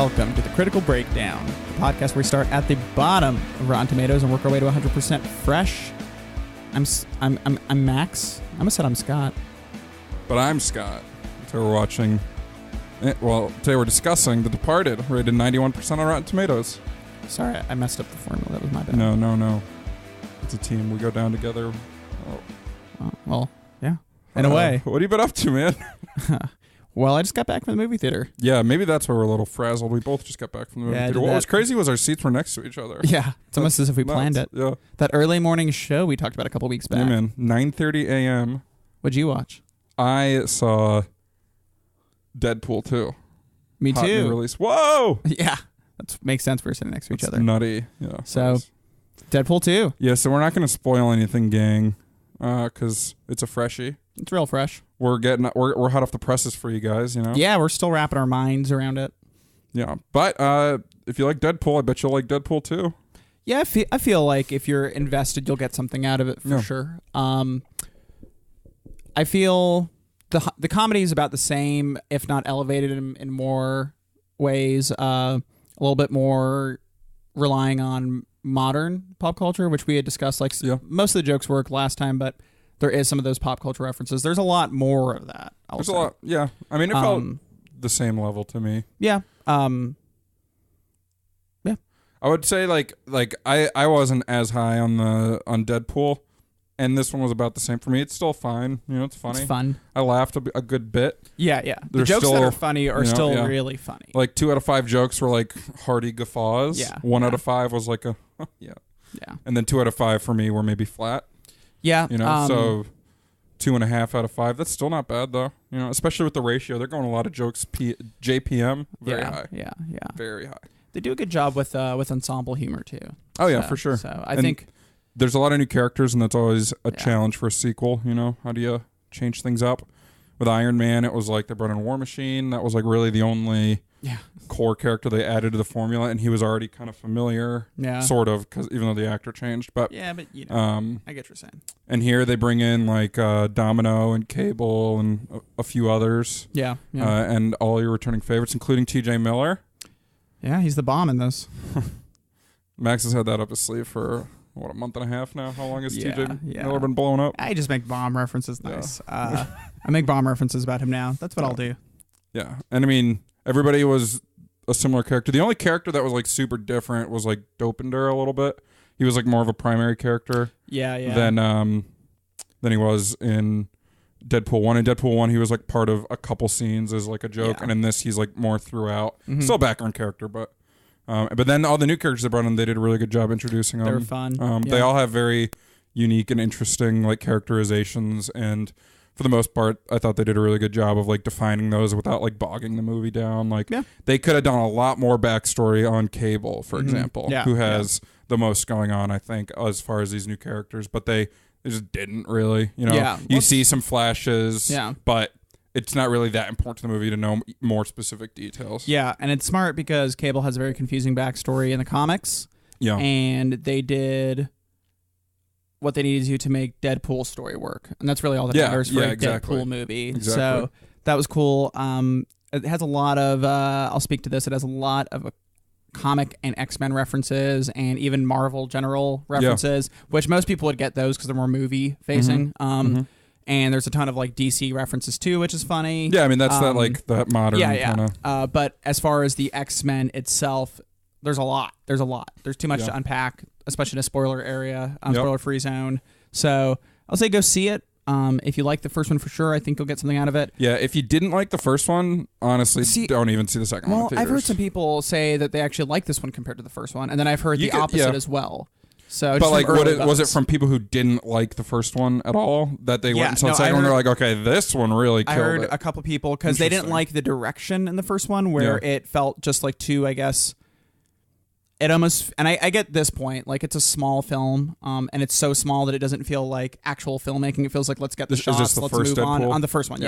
welcome to the Critical Breakdown, the podcast where we start at the bottom of Rotten Tomatoes and work our way to 100% fresh. I'm Max. I almost said I'm Scott. But I'm Scott. Today we're watching. Today we're discussing The Departed, rated 91% on Rotten Tomatoes. Sorry, I messed up the formula. That was my bad. No. It's a team. We go down together. Oh. Well, yeah. In a way. What have you been up to, man? Well, I just got back from the movie theater. Yeah, maybe that's why we're a little frazzled. We both just got back from the movie theater. What was crazy was our seats were next to each other. Yeah, it's almost as if we planned it. Yeah. That early morning show we talked about a couple weeks back. Yeah, man. 9:30 a.m. What'd you watch? I saw Deadpool 2. Me Hot new too. release. Whoa! Yeah, that makes sense. We're sitting next to each other. Nutty. Yeah. So, Deadpool 2. Yeah, so we're not going to spoil anything, gang, because it's a freshie. It's real fresh. We're hot off the presses for you guys, you know? Yeah, we're still wrapping our minds around it. Yeah, but if you like Deadpool, I bet you'll like Deadpool too. Yeah, I feel like if you're invested, you'll get something out of it for sure. I feel the comedy is about the same, if not elevated in more ways. A little bit more relying on modern pop culture, which we had discussed. Most of the jokes work last time, but there is some of those pop culture references. There's a lot more of that. There's a lot. Yeah, I mean, it felt the same level to me. Yeah. I would say like I wasn't as high on Deadpool, and this one was about the same for me. It's still fine. You know, it's funny. It's fun. I laughed a good bit. Yeah. The jokes that are funny are still really funny. Like 2 out of 5 jokes were like hearty guffaws. Yeah. 1 out of 5 was like a yeah. Yeah. And then 2 out of 5 for me were maybe flat. Yeah. You know, so 2.5 out of 5. That's still not bad though. You know, especially with the ratio. They're going a lot of jokes JPM very high. Yeah. Very high. They do a good job with ensemble humor too. Oh yeah, for sure. So I think there's a lot of new characters, and that's always a challenge for a sequel. You know, how do you change things up? With Iron Man, it was like they brought in War Machine. That was like really the only core character they added to the formula, and he was already kind of familiar, sort of, because even though the actor changed. But you know, I get what you're saying. And here they bring in like Domino and Cable and a few others. Yeah. And all your returning favorites, including T.J. Miller. Yeah, he's the bomb in this. Max has had that up his sleeve for, a month and a half now? How long has T.J. Miller been blowing up? I just make bomb references nice. I make bomb references about him now. That's what I'll do. Yeah. And I mean, everybody was a similar character. The only character that was like super different was like Dopinder a little bit. He was like more of a primary character. Yeah. Than he was in Deadpool 1. In Deadpool 1, he was like part of a couple scenes as like a joke, and in this, he's like more throughout. Mm-hmm. Still a background character, but then all the new characters they brought in, they did a really good job introducing them. They were fun. They all have very unique and interesting like characterizations, and for the most part, I thought they did a really good job of like defining those without like bogging the movie down. Like they could have done a lot more backstory on Cable, for example, who has the most going on, I think, as far as these new characters, but they just didn't really, you know. You see some flashes, but it's not really that important to the movie to know more specific details. Yeah, and it's smart because Cable has a very confusing backstory in the comics. Yeah, and they did what they needed to make Deadpool's story work, and that's really all that matters for a Deadpool movie. Exactly. So that was cool. It has a lot of. I'll speak to this. It has a lot of comic and X-Men references, and even Marvel general references, which most people would get those because they're more movie facing. And there's a ton of like DC references too, which is funny. Yeah, I mean that's that modern kind of. But as far as the X-Men itself, there's a lot. There's too much to unpack, especially in a spoiler area, spoiler-free zone. So I'll say go see it. If you like the first one for sure, I think you'll get something out of it. Yeah, if you didn't like the first one, honestly, don't even see the second one. Well, I've heard some people say that they actually like this one compared to the first one, and then I've heard the opposite as well. So, but like, was it from people who didn't like the first one at all that they went and saw the second one? They're like, okay, this one really killed it. I heard a couple people because they didn't like the direction in the first one, where it felt just like too, I guess. It almost, and I get this point, like it's a small film, and it's so small that it doesn't feel like actual filmmaking. It feels like let's get the shots, let's move on the first one,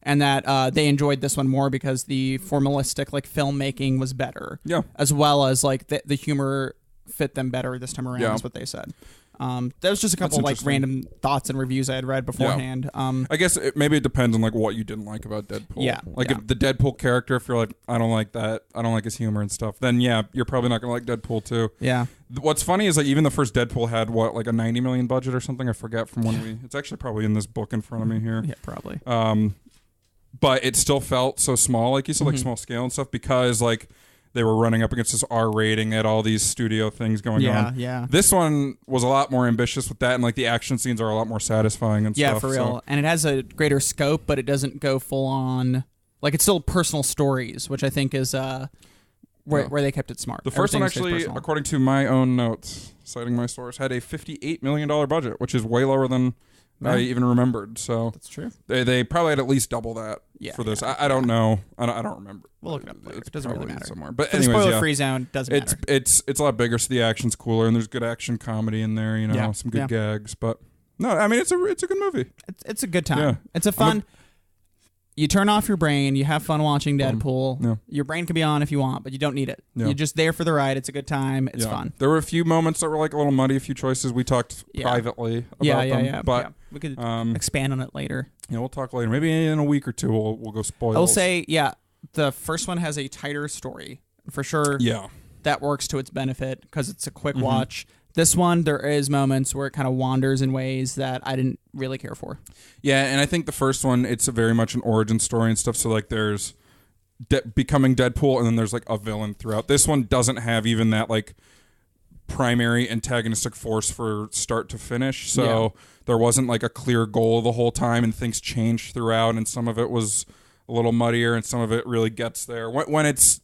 and that they enjoyed this one more because the formalistic like filmmaking was better, as well as like the humor fit them better this time around. Is what they said. That was just a couple like random thoughts and reviews I had read beforehand. I guess maybe it depends on like what you didn't like about Deadpool. Yeah. Like if the Deadpool character, if you're like, I don't like that, I don't like his humor and stuff, then yeah, you're probably not gonna like Deadpool 2. Yeah. What's funny is like even the first Deadpool had like a $90 million budget or something. I forget from when it's actually probably in this book in front of me here. Yeah, probably. But it still felt so small, like you said, like small scale and stuff, because like they were running up against this R rating, they had all these studio things going on. Yeah. This one was a lot more ambitious with that, and like the action scenes are a lot more satisfying and stuff. Yeah, for real. And it has a greater scope, but it doesn't go full on. Like it's still personal stories, which I think is where they kept it smart. The first one actually, according to my own notes, citing my source, had a $58 million budget, which is way lower than I even remembered. So that's true. They probably had at least double that for this. I don't know. I don't remember. We'll look it up later. It doesn't really matter. Somewhere. But for anyways, the spoiler-free zone doesn't matter. It's a lot bigger, so the action's cooler, and there's good action comedy in there. You know, some good gags. But no, I mean it's a good movie. It's a good time. Yeah. It's a fun. You turn off your brain. You have fun watching Deadpool. Yeah. Your brain can be on if you want, but you don't need it. Yeah. You're just there for the ride. It's a good time. It's fun. There were a few moments that were like a little muddy, a few choices we talked privately about them. Yeah. But we could expand on it later. Yeah, we'll talk later. Maybe in a week or two we'll go spoilers. I will say, the first one has a tighter story. For sure. Yeah. That works to its benefit because it's a quick watch. This one, there is moments where it kind of wanders in ways that I didn't really care for. Yeah, and I think the first one, it's very much an origin story and stuff. So like there's becoming Deadpool, and then there's like a villain throughout. This one doesn't have even that like primary antagonistic force for start to finish. So there wasn't like a clear goal the whole time, and things changed throughout, and some of it was a little muddier, and some of it really gets there. When it's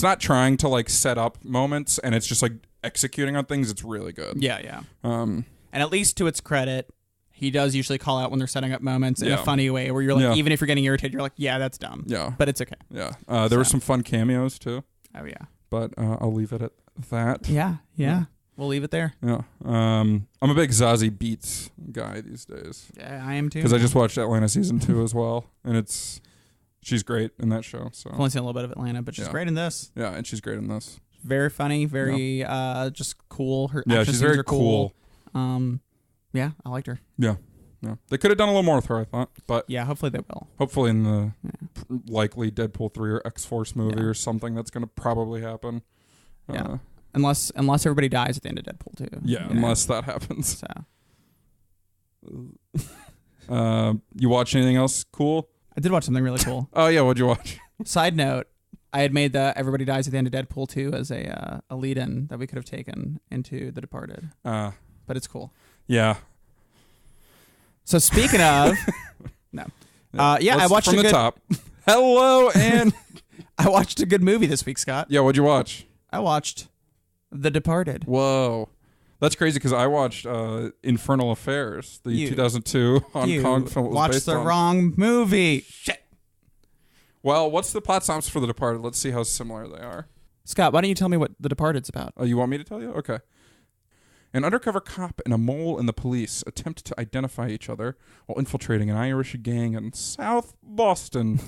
not trying to like set up moments, and it's just like executing on things, it's really good. Yeah. And at least to its credit, he does usually call out when they're setting up moments in a funny way where you're like, even if you're getting irritated, you're like, yeah, that's dumb. Yeah. But it's okay. Yeah. There were some fun cameos too. Oh, yeah. But I'll leave it at that. Yeah. We'll leave it there. Yeah. I'm a big Zazie Beetz guy these days. Yeah, I am too. Because I just watched Atlanta season 2 as well, and she's great in that show. So I've only seen a little bit of Atlanta, but she's great in this. Yeah, and she's great in this. Very funny, very just cool. Her action she's very cool. Yeah, I liked her. Yeah. They could have done a little more with her, I thought, but yeah, hopefully they will. Hopefully in the likely Deadpool 3 or X-Force movie or something that's going to probably happen. Yeah, unless everybody dies at the end of Deadpool 2. Yeah, unless that happens. So, you watch anything else cool? I did watch something really cool. Oh yeah, what'd you watch? Side note. I had made the Everybody Dies at the End of Deadpool 2 as a lead-in that we could have taken into The Departed. But it's cool. Yeah. So speaking of... no. I watched from the top. Hello, and... I watched a good movie this week, Scott. Yeah, what'd you watch? I watched The Departed. Whoa. That's crazy because I watched Infernal Affairs, the 2002 Hong Kong film. You watched the wrong movie. Shit. Well, what's the plot synopsis for The Departed? Let's see how similar they are. Scott, why don't you tell me what The Departed's about? Oh, you want me to tell you? Okay. An undercover cop and a mole in the police attempt to identify each other while infiltrating an Irish gang in South Boston.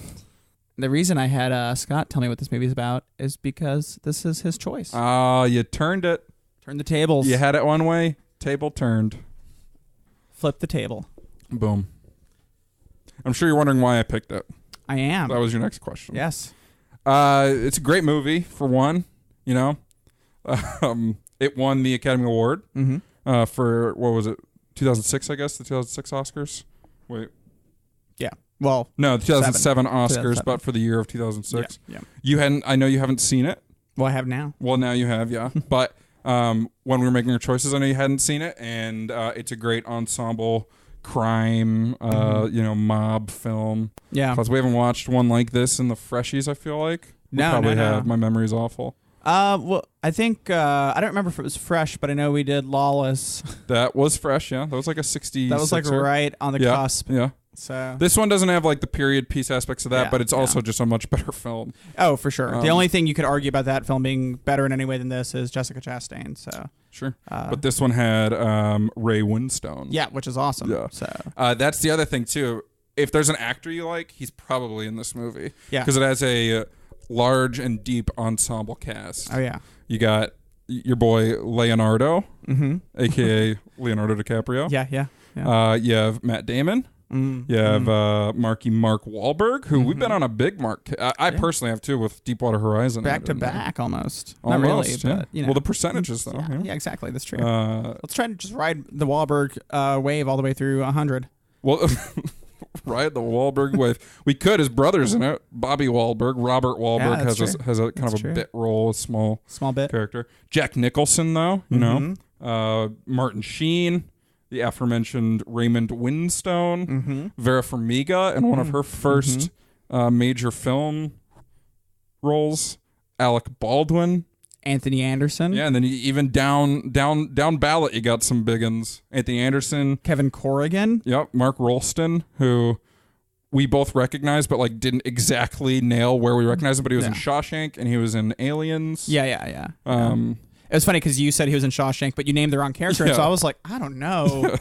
The reason I had Scott tell me what this movie's about is because this is his choice. You turned it. Turned the tables. You had it one way, table turned. Flip the table. Boom. I'm sure you're wondering why I picked it. I am. That was your next question. Yes. It's a great movie, for one. You know, it won the Academy Award for, what was it, 2006, I guess, the 2006 Oscars? Wait. Yeah. Well, no, the 2007 Oscars, 2007. But for the year of 2006. Yeah. I know you haven't seen it. Well, I have now. Well, now you have, yeah. But when we were making our choices, I know you hadn't seen it, and it's a great ensemble crime, mob film. Yeah. Because we haven't watched one like this in the freshies, I feel like. We probably have. My memory's awful. Well, I think, I don't remember if it was fresh, but I know we did Lawless. That was fresh, yeah. That was like a 60s. That was like right on the cusp. Yeah. So this one doesn't have like the period piece aspects of that, but it's also just a much better film. Oh, for sure. The only thing you could argue about that film being better in any way than this is Jessica Chastain. So sure, but this one had Ray Winstone. Yeah, which is awesome. Yeah. So that's the other thing too. If there's an actor you like, he's probably in this movie. Yeah, because it has a large and deep ensemble cast. Oh yeah, you got Damon, you got Alec Baldwin, you got Mark Wahlberg, you got your boy Leonardo, aka Leonardo DiCaprio. Yeah. You have Matt Damon. You have Mark Wahlberg, who we've been on a big Mark. I personally have too, with Deepwater Horizon. Back to back, almost. Not really, but you know. The percentages though. Yeah, exactly. That's true. Let's try to just ride the Wahlberg wave all the way through 100. Well, ride the Wahlberg wave. We could. His brother's in it. Bobby Wahlberg, Robert Wahlberg has a kind of a bit role, a small bit character. Jack Nicholson, though, you know, Martin Sheen. The aforementioned Raymond Winstone, Vera Farmiga in one of her first major film roles, Alec Baldwin, Anthony Anderson. Yeah, and then even down ballot, you got some big uns. Anthony Anderson, Kevin Corrigan. Yep, Mark Rolston, who we both recognize, but like didn't exactly nail where we recognize him. But he was in Shawshank and he was in Aliens. Yeah. It was funny because you said he was in Shawshank, but you named the wrong character. And so I was like, I don't know.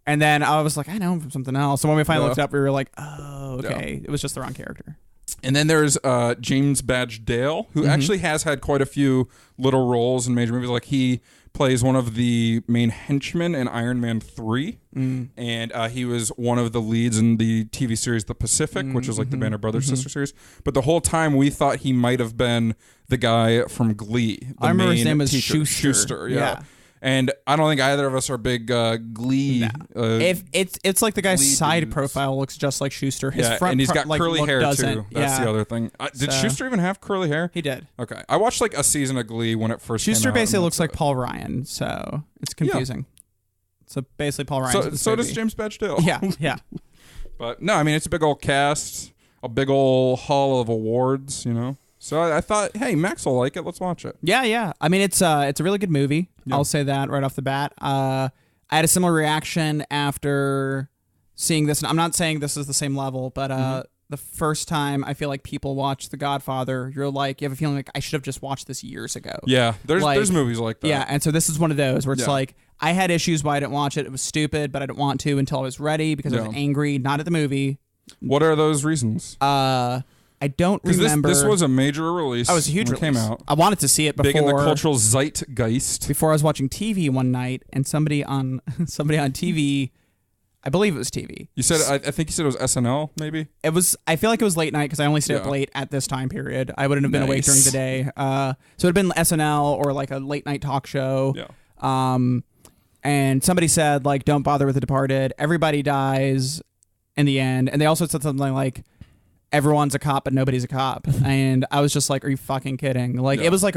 And then I was like, I know him from something else. So when we finally looked it up, we were like, oh, okay. Yeah. It was just the wrong character. And then there's James Badge Dale, who actually has had quite a few little roles in major movies. Like he plays one of the main henchmen in Iron Man 3. And he was one of the leads in the TV series The Pacific, which is like the Banner Brothers sister series. But the whole time we thought he might have been the guy from Glee. I remember his name was Schuster. Yeah. And I don't think either of us are big Glee. If it's like the guy's side profile looks just like Schuster. His front and he's got curly hair too. That's the other thing. Did So- Schuster even have curly hair? He did. Okay, I watched like a season of Glee when it first came out. Schuster basically looks like Paul Ryan, so it's confusing. So basically, Paul Ryan. So does James Badge Dale. Yeah. But no, I mean it's a big old cast, a big old hall of awards, you know. So I thought, hey, Max will like it. Let's watch it. Yeah. I mean, it's a really good movie. Yeah. I'll say that right off the bat. I had a similar reaction after seeing this. And I'm not saying this is the same level, but the first time I feel like people watch The Godfather, you're like, you have a feeling like I should have just watched this years ago. Yeah, there's movies like that. Yeah, and so this is one of those where it's like, I had issues why I didn't watch it. It was stupid, but I didn't want to until I was ready because I was angry, not at the movie. What are those reasons? I don't remember. This was a major release. It was a huge release. Came out. I wanted to see it before. Big in the cultural zeitgeist. Before I was watching TV one night, and somebody on TV, I believe it was TV. You said I think you said it was SNL, maybe. It was. I feel like it was late night because I only stayed up late at this time period. I wouldn't have been awake during the day. So it'd been SNL or like a late night talk show. Yeah. And somebody said like, "Don't bother with The Departed. Everybody dies in the end." And they also said something like, everyone's a cop, but nobody's a cop. And I was just like, are you fucking kidding? Like, it was like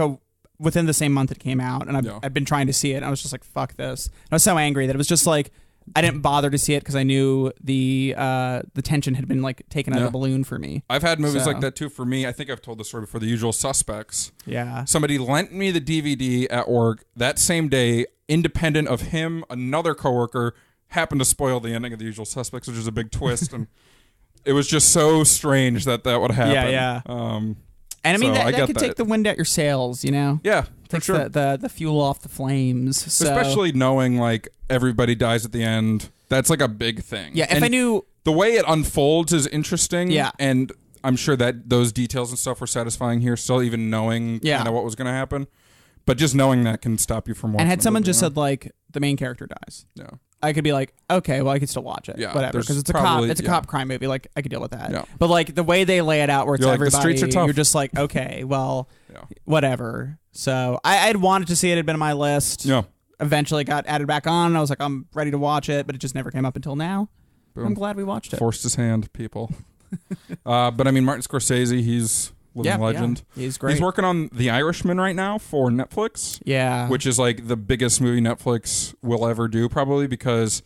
within the same month it came out, and I've been trying to see it, and I was just like, fuck this. And I was so angry that it was just like, I didn't bother to see it because I knew the tension had been like taken out of the balloon for me. I've had movies like that too for me. I think I've told the story before, The Usual Suspects. Yeah. Somebody lent me the DVD at work that same day, independent of him, another coworker happened to spoil the ending of The Usual Suspects, which is a big twist, and it was just so strange that would happen. Yeah. And I mean, that could take the wind out your sails, you know? Yeah, for Takes sure. The fuel off the flames. So. Especially knowing, like, everybody dies at the end. That's, like, a big thing. Yeah, if I knew... The way it unfolds is interesting. Yeah. And I'm sure that those details and stuff were satifying here, still even knowing kind of what was going to happen. But just knowing that can stop you from watching. And had someone just said, like, the main character dies. Yeah. I could be like, okay, well, I could still watch it. Yeah, whatever. Because it's a cop crime movie. Like, I could deal with that. Yeah. But, like, the way they lay it out where it's everybody, the streets are tough. You're just like, okay, well, whatever. So I'd wanted to see it. It had been on my list. Yeah. Eventually got added back on. And I was like, I'm ready to watch it. But it just never came up until now. Boom. I'm glad we watched it. Forced his hand, people. But, I mean, Martin Scorsese, he's... living legend. Yeah. He's great. He's working on The Irishman right now for Netflix. Yeah. Which is like the biggest movie Netflix will ever do, probably, because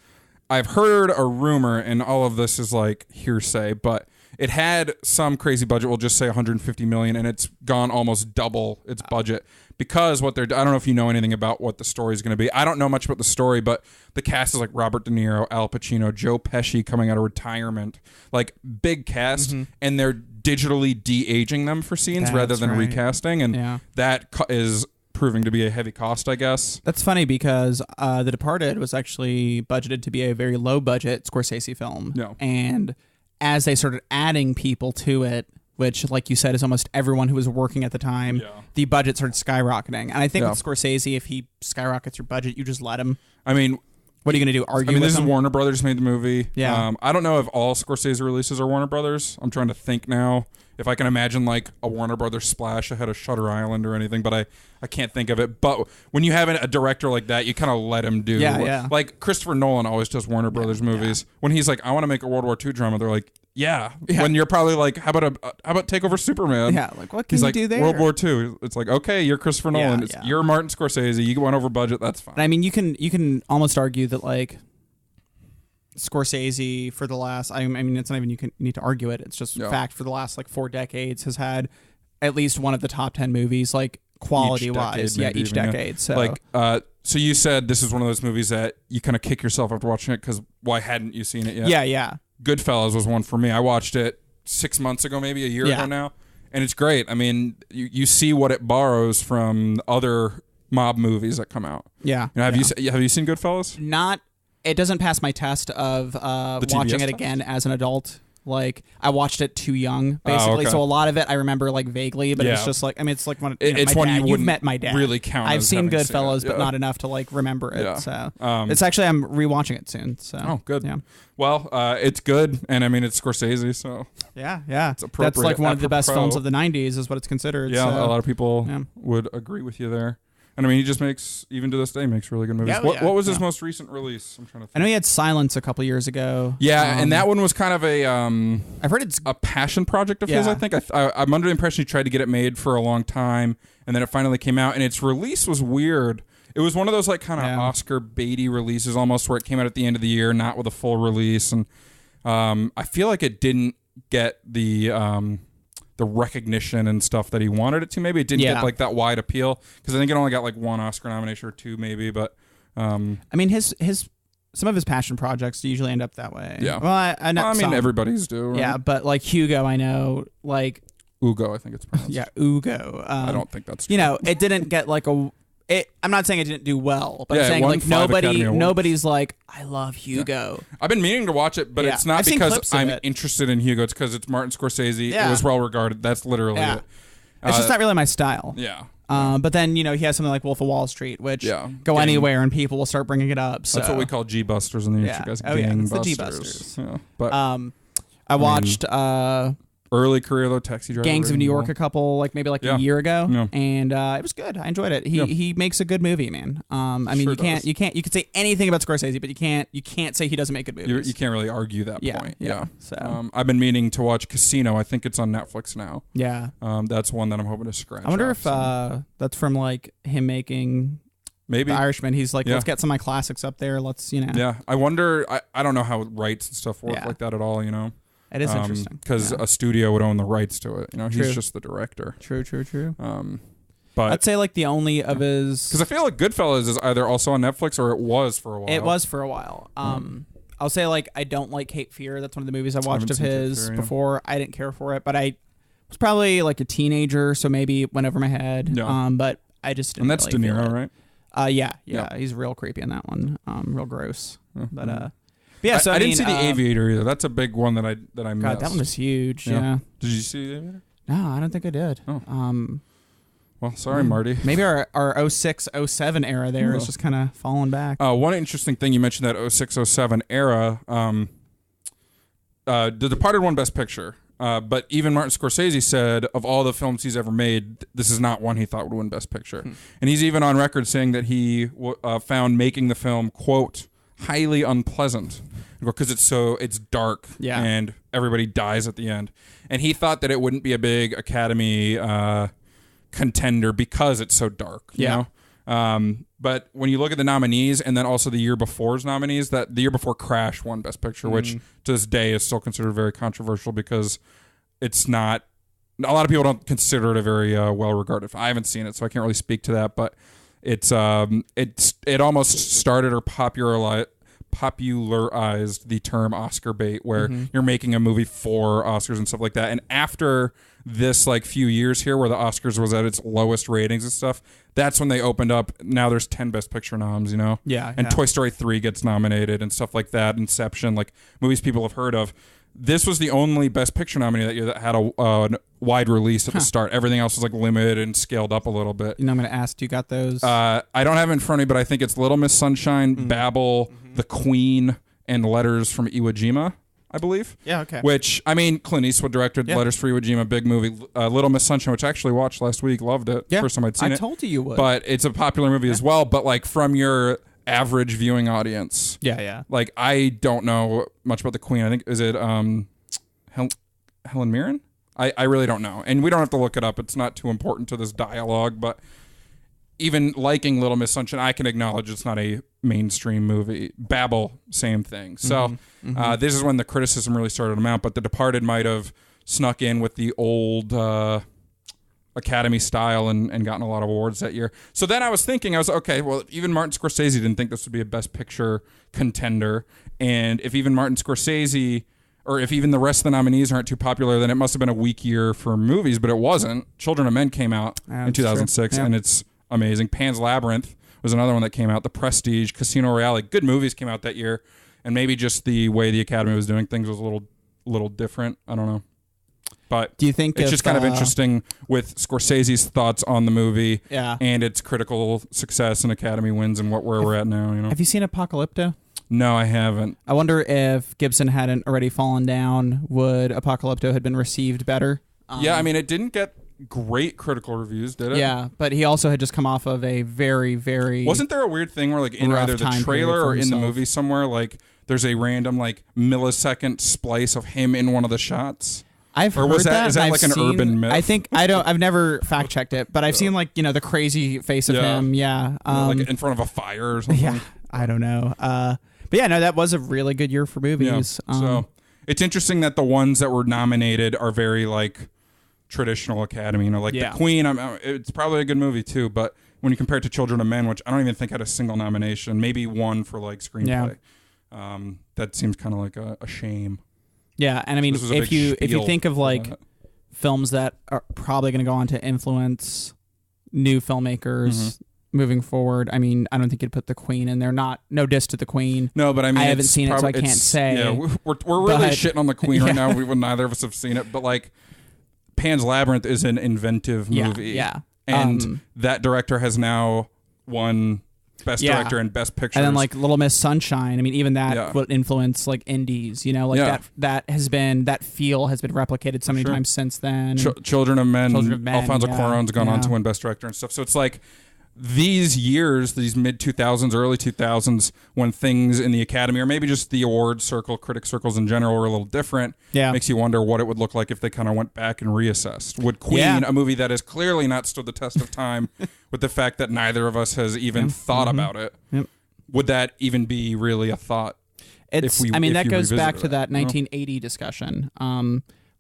I've heard a rumor, and all of this is like hearsay, but it had some crazy budget. We'll just say $150 million, and it's gone almost double its budget because I don't know if you know anything about what the story is going to be. I don't know much about the story, but the cast is like Robert De Niro, Al Pacino, Joe Pesci coming out of retirement, like big cast, and they're digitally de-aging them for scenes rather than recasting, and that is proving to be a heavy cost, I guess. That's funny because The Departed was actually budgeted to be a very low budget Scorsese film, and as they started adding people to it, which, like you said, is almost everyone who was working at the time. Yeah. The budget started skyrocketing. And I think with Scorsese, if he skyrockets your budget, you just let him. I mean, what are you going to do? Argue with this him? is Warner Brothers made the movie. Yeah. I don't know if all Scorsese releases are Warner Brothers. I'm trying to think now if I can imagine like a Warner Brothers splash ahead of Shutter Island or anything, but I can't think of it. But when you have a director like that, you kind of let him do. Yeah. Like Christopher Nolan always does Warner Brothers movies. Yeah. When he's like, I want to make a World War II drama, they're like, yeah. When you're probably like, how about take over Superman? Yeah, like what can you do there? World War II. It's like, okay, you're Christopher Nolan. You're Martin Scorsese. You went over budget. That's fine. And I mean, you can almost argue that like Scorsese for the last, I mean, it's not even you need to argue it. It's just fact for the last like 4 decades has had at least one of the top 10 movies, like quality wise. Each decade. So like, so you said this is one of those movies that you kind of kick yourself after watching it because why hadn't you seen it yet? Yeah. Goodfellas was one for me. I watched it 6 months ago, maybe a year ago now, and it's great. I mean, you see what it borrows from other mob movies that come out. Yeah. You know, have you seen Goodfellas? Not. It doesn't pass my test of watching it again as an adult. Like I watched it too young, basically. So a lot of it I remember like vaguely, but it's just like it's like when it's when you've met my dad. Really count. I've seen Goodfellas, but not enough to like remember it. Yeah. So it's actually I'm rewatching it soon. So good. Yeah. Well, it's good, and I mean it's Scorsese, so yeah. It's appropriate. That's like one of the best films of the '90s, is what it's considered. Yeah, so. A lot of people would agree with you there. And I mean, he just makes, even to this day, makes really good movies. What was his most recent release? I'm trying to think. I know he had Silence a couple years ago. Yeah, and that one was kind of I've heard it's a passion project of his, I think. I'm under the impression he tried to get it made for a long time, and then it finally came out, and its release was weird. It was one of those like kind of Oscar baity releases almost, where it came out at the end of the year, not with a full release. And I feel like it didn't get the recognition and stuff that he wanted it to. Maybe it didn't get like that wide appeal, because I think it only got like 1 Oscar nomination or 2 maybe. But I mean, his some of his passion projects usually end up that way. Yeah. Well, I mean, everybody's do. Right? Yeah, but like Hugo, I know, like Ugo, I think it's pronounced. Yeah, Ugo. I don't think that's true. You know, it didn't get like I'm not saying it didn't do well, but I'm saying like nobody's like, I love Hugo. Yeah. I've been meaning to watch it, but it's not because I'm interested in Hugo. It's because it's Martin Scorsese. Yeah. It was well regarded. That's literally it. It's just not really my style. Yeah. But then, you know, he has something like Wolf of Wall Street, which go anywhere and people will start bringing it up. So. That's what we call G-busters in the industry, guys. Gang busters. The G-busters. Yeah. But, I watched... early career though, Taxi Driver. Gangs of New York a year ago, and it was good. I enjoyed it. He makes a good movie, man. I mean, you could say anything about Scorsese, but you can't say he doesn't make good movies. You can't really argue that point. Yeah. So I've been meaning to watch Casino. I think it's on Netflix now. Yeah. That's one that I'm hoping to scratch. I wonder if that's from like him making. Maybe The Irishman. He's like, let's get some of my classics up there. Let's, you know. Yeah. I wonder. I don't know how rights and stuff work like that at all. You know. It is interesting because a studio would own the rights to it. You know, he's just the director. True. But I'd say like the only of his, because I feel like Goodfellas is either also on Netflix or it was for a while. It was for a while. I'll say like I don't like Cape Fear. That's one of the movies I watched of his before. I didn't care for it, but I was probably like a teenager, so maybe it went over my head. Yeah. But I just didn't. And that's really De Niro, right? Yeah. He's real creepy in that one. Real gross. But yeah, so I didn't see The Aviator either. That's a big one that I missed. God, that one was huge. Yeah. Did you see The Aviator? No, I don't think I did. Oh. Well, sorry, Marty. Maybe our 06, 07 era there is just kind of falling back. One interesting thing you mentioned, that 06, 07 era. The Departed won Best Picture. But even Martin Scorsese said of all the films he's ever made, this is not one he thought would win Best Picture. And he's even on record saying that he found making the film, quote, highly unpleasant because it's dark and everybody dies at the end, and he thought that it wouldn't be a big Academy contender because it's so dark. You know? But when you look at the nominees and then also the year before's nominees, that the year before Crash won Best Picture, which to this day is still considered very controversial because it's not. A lot of people don't consider it a very well regarded. I haven't seen it, so I can't really speak to that, but. It almost started or popularized the term Oscar bait, where you're making a movie for Oscars and stuff like that. And after this like few years here, where the Oscars was at its lowest ratings and stuff, that's when they opened up. Now there's 10 Best Picture noms, you know. Yeah. And Toy Story 3 gets nominated and stuff like that. Inception, like movies people have heard of. this was the only Best Picture nominee that year that had a wide release at the start. Everything else was like limited and scaled up a little bit. You know, I'm going to ask, do you got those? I don't have it in front of me, but I think it's Little Miss Sunshine, Babel, The Queen, and Letters from Iwo Jima, I believe. Yeah, okay. Which, I mean, Clint Eastwood directed Letters from Iwo Jima, big movie. Little Miss Sunshine, which I actually watched last week, loved it. Yeah, first time I'd seen it. I told you would. But it's a popular movie as well, but like from your average viewing audience. Yeah. Like, I don't know much about The Queen. I think, is it Helen Mirren? I really don't know. And we don't have to look it up. It's not too important to this dialogue, but even liking Little Miss Sunshine, I can acknowledge it's not a mainstream movie. Babel, same thing. So this is when the criticism really started to mount, but The Departed might have snuck in with the old Academy style and gotten a lot of awards that year. So then I was thinking, okay, well, even Martin Scorsese didn't think this would be a Best Picture contender. And if even Martin Scorsese, or if even the rest of the nominees aren't too popular, then it must have been a weak year for movies, but it wasn't. Children of Men came out in 2006, and it's amazing. Pan's Labyrinth was another one that came out. The Prestige, Casino Royale, good movies came out that year, and maybe just the way the Academy was doing things was a little different. I don't know. But do you think it's just kind of interesting with Scorsese's thoughts on the movie and its critical success and Academy wins and where we're at now. You know? Have you seen Apocalypto? No, I haven't. I wonder if Gibson hadn't already fallen down, would Apocalypto have been received better? Yeah, I mean, it didn't get great critical reviews, did it? Yeah, but he also had just come off of a very, very... Wasn't there a weird thing where, like, in either the trailer or in the movie somewhere, like, there's a random, like, millisecond splice of him in one of the shots? I've heard that. Is that like an urban myth? I think I've never fact checked it, but I've seen like the crazy face of him. Yeah, like in front of a fire or something. Yeah, I don't know. But yeah, no, that was a really good year for movies. Yeah. So it's interesting that the ones that were nominated are very like traditional Academy. Like The Queen. It's probably a good movie too, but when you compare it to Children of Men, which I don't even think had a single nomination, maybe one for like screenplay. That seems kind of like a shame. Yeah, and I mean, if you think of like films that are probably going to go on to influence new filmmakers moving forward, I mean, I don't think you'd put The Queen in there. No diss to The Queen. No, but I mean, I haven't seen it, so I can't say. Yeah, we're really shitting on The Queen right now. Neither of us have seen it, but like, Pan's Labyrinth is an inventive movie. Yeah, and that director has now won Best Director and Best Picture. And then like Little Miss Sunshine, I mean, even that would influence like indies, that feel has been replicated so many times since then. Children of Men, Alfonso Cuarón's gone on to win Best Director and stuff. So it's like these years, these mid-2000s, early 2000s, when things in the Academy, or maybe just the award circle, critic circles in general, were a little different, makes you wonder what it would look like if they kind of went back and reassessed. Would Queen, a movie that has clearly not stood the test of time, with the fact that neither of us has even thought about it, would that even be really a thought? That goes back to that 1980 discussion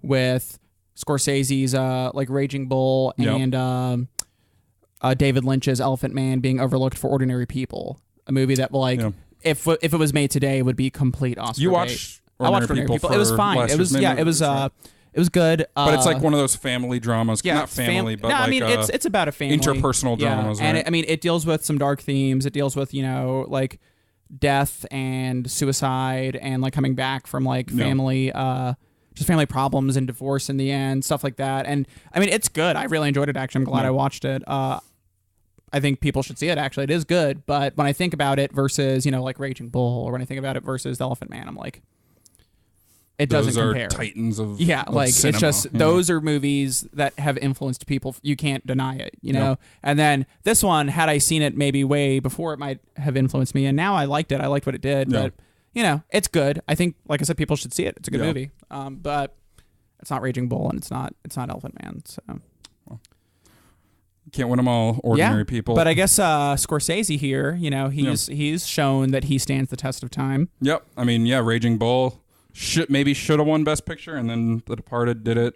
with Scorsese's like Raging Bull and David Lynch's Elephant Man being overlooked for Ordinary People, a movie that if it was made today would be complete Oscar. You watched Ordinary People? It was fine. It was good. But it's like one of those family dramas. Not family, but I mean, it's about a family. Interpersonal dramas, right? And I mean, it deals with some dark themes. It deals with, like death and suicide and like coming back from like family, just family problems and divorce in the end, stuff like that. And I mean, it's good. I really enjoyed it, actually. I'm glad I watched it. I think people should see it, actually. It is good. But when I think about it versus, like Raging Bull, or when I think about it versus The Elephant Man, I'm like, it doesn't compare. Those are titans of like cinema. It's just those are movies that have influenced people. You can't deny it, know. And then this one, had I seen it maybe way before, it might have influenced me. And now I liked it. I liked what it did. But it's good. I think, like I said, people should see it. It's a good movie. But it's not Raging Bull, and it's not Elephant Man. So can't win them all. Ordinary People. But I guess Scorsese here, he's shown that he stands the test of time. Yep. I mean, Raging Bull should have won Best Picture, and then The Departed did it.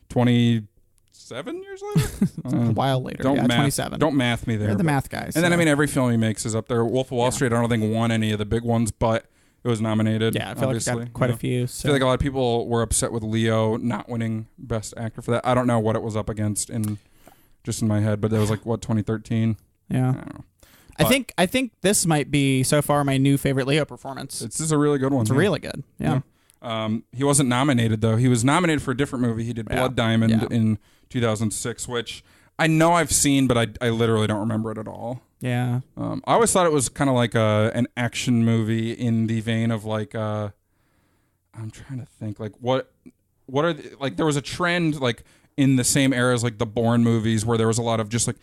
27 years later. A while later. 27. Don't math me there. They're the math guys. And then I mean, every film he makes is up there. Wolf of Wall Street, I don't think won any of the big ones, but it was nominated. Yeah, I feel like it got quite a few. So. I feel like a lot of people were upset with Leo not winning Best Actor for that. I don't know what it was up against in my head, but that was like 2013. Yeah. I don't know. I think this might be so far my new favorite Leo performance. This is a really good one. It's really good. Yeah. He wasn't nominated though. He was nominated for a different movie. He did Blood Diamond in 2006, which I know I've seen, but I literally don't remember it at all. Yeah. I always thought it was kind of like an action movie in the vein of like I'm trying to think like what are like there was a trend like in the same era as like the Bourne movies where there was a lot of just like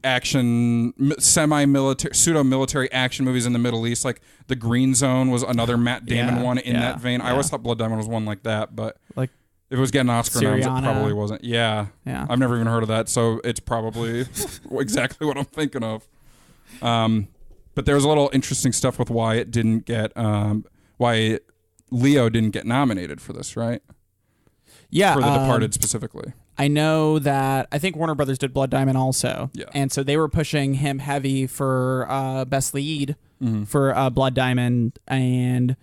action semi-military pseudo-military action movies in the Middle East. Like The Green Zone was another Matt Damon one in that vein. I always thought Blood Diamond was one like that, but like if it was getting Oscar noms, it probably wasn't. Yeah. I've never even heard of that, so it's probably exactly what I'm thinking of. But there was a little interesting stuff with why it didn't get why Leo didn't get nominated for this, right? Yeah, for The Departed specifically. I know that I think Warner Brothers did Blood Diamond also. Yeah. And so they were pushing him heavy for best lead for Blood Diamond, and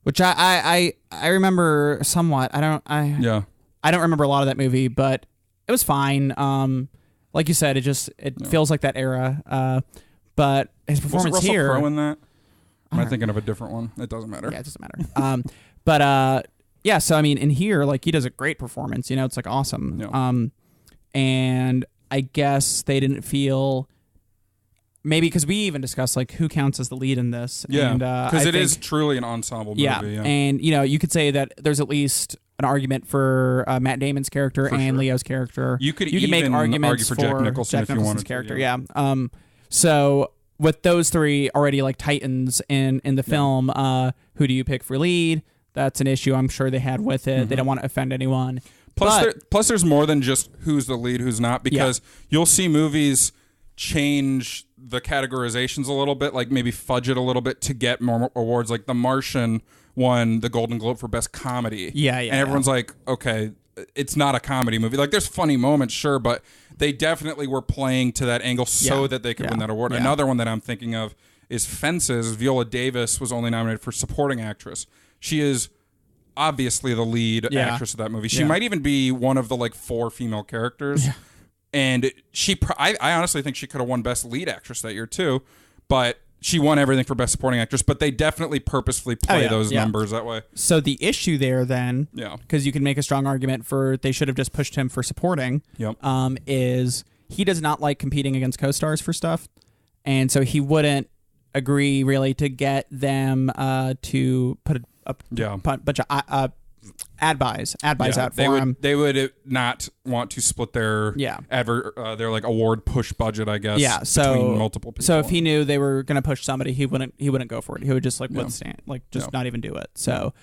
which I remember somewhat. I don't remember a lot of that movie, but it was fine. Like you said, it feels like that era. But his performance was here. Russell Crowe in that? Am I thinking of a different one? It doesn't matter. Yeah, it doesn't matter. But yeah, so I mean, in here, like he does a great performance. It's like awesome. Yeah. And I guess they didn't feel maybe because we even discussed like who counts as the lead in this. Yeah, because it is truly an ensemble movie. Yeah, and you could say that there's at least an argument for Matt Damon's character and Leo's character. You could make arguments for Jack Nicholson if you wanted character. To, yeah. So with those three already like titans in the film, who do you pick for lead? That's an issue I'm sure they had with it. They don't want to offend anyone. Plus, there's more than just who's the lead, who's not, because you'll see movies change the categorizations a little bit, like maybe fudge it a little bit to get more awards. Like The Martian won the Golden Globe for Best Comedy. Yeah. And everyone's like, okay, it's not a comedy movie. Like there's funny moments, sure, but they definitely were playing to that angle so that they could win that award. Another one that I'm thinking of is Fences. Viola Davis was only nominated for Supporting Actress. She is obviously the lead actress of that movie. She might even be one of the like 4 female characters. Yeah. And I honestly think she could have won Best Lead Actress that year too, but she won everything for Best Supporting Actress. But they definitely purposefully play those numbers that way. So the issue there then, because you can make a strong argument for they should have just pushed him for supporting, is he does not like competing against co-stars for stuff. And so he wouldn't agree really to get them to put a bunch of ad buys out for him. They would not want to split their their like award push budget, I guess. Yeah, so between multiple people. So if he knew they were going to push somebody, he wouldn't go for it. He would just like withstand, like just not even do it. So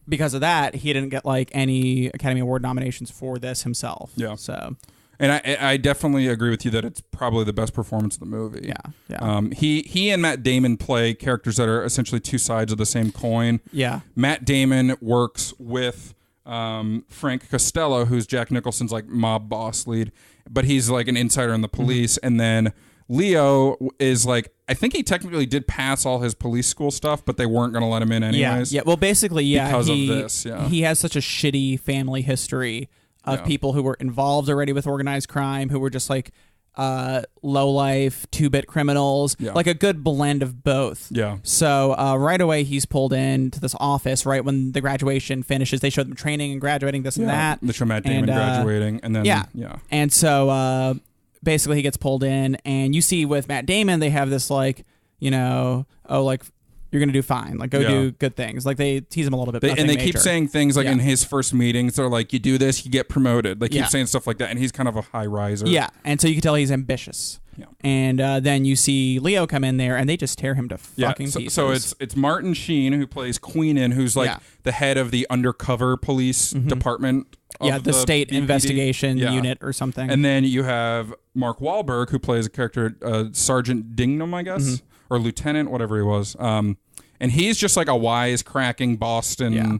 because of that, he didn't get like any Academy Award nominations for this himself. Yeah. So. And I definitely agree with you that it's probably the best performance of the movie. Yeah. He and Matt Damon play characters that are essentially two sides of the same coin. Yeah. Matt Damon works with Frank Costello, who's Jack Nicholson's like mob boss lead, but he's like an insider in the police. And then Leo is like, I think he technically did pass all his police school stuff, but they weren't going to let him in anyways. Yeah. Well, basically, because of this. Yeah. He has such a shitty family history of people who were involved already with organized crime, who were just like low-life, 2-bit criminals, like a good blend of both. Yeah. So right away, he's pulled into this office right when the graduation finishes. They show them training and graduating, this and that. They show Matt Damon graduating, and then And so basically, he gets pulled in, and you see with Matt Damon, they have this like, you're going to do fine. Like, go do good things. Like, they tease him a little bit. And they keep saying things like in his first meetings, they're like, you do this, you get promoted. They keep saying stuff like that. And he's kind of a high riser. Yeah. And so you can tell he's ambitious. Yeah. And then you see Leo come in there and they just tear him to fucking pieces. So it's Martin Sheen who plays Queenan, who's like the head of the undercover police department. The state BPD. Investigation unit or something. And then you have Mark Wahlberg, who plays a character, Sergeant Dingnam, I guess, or Lieutenant, whatever he was. And he's just like a wisecracking Boston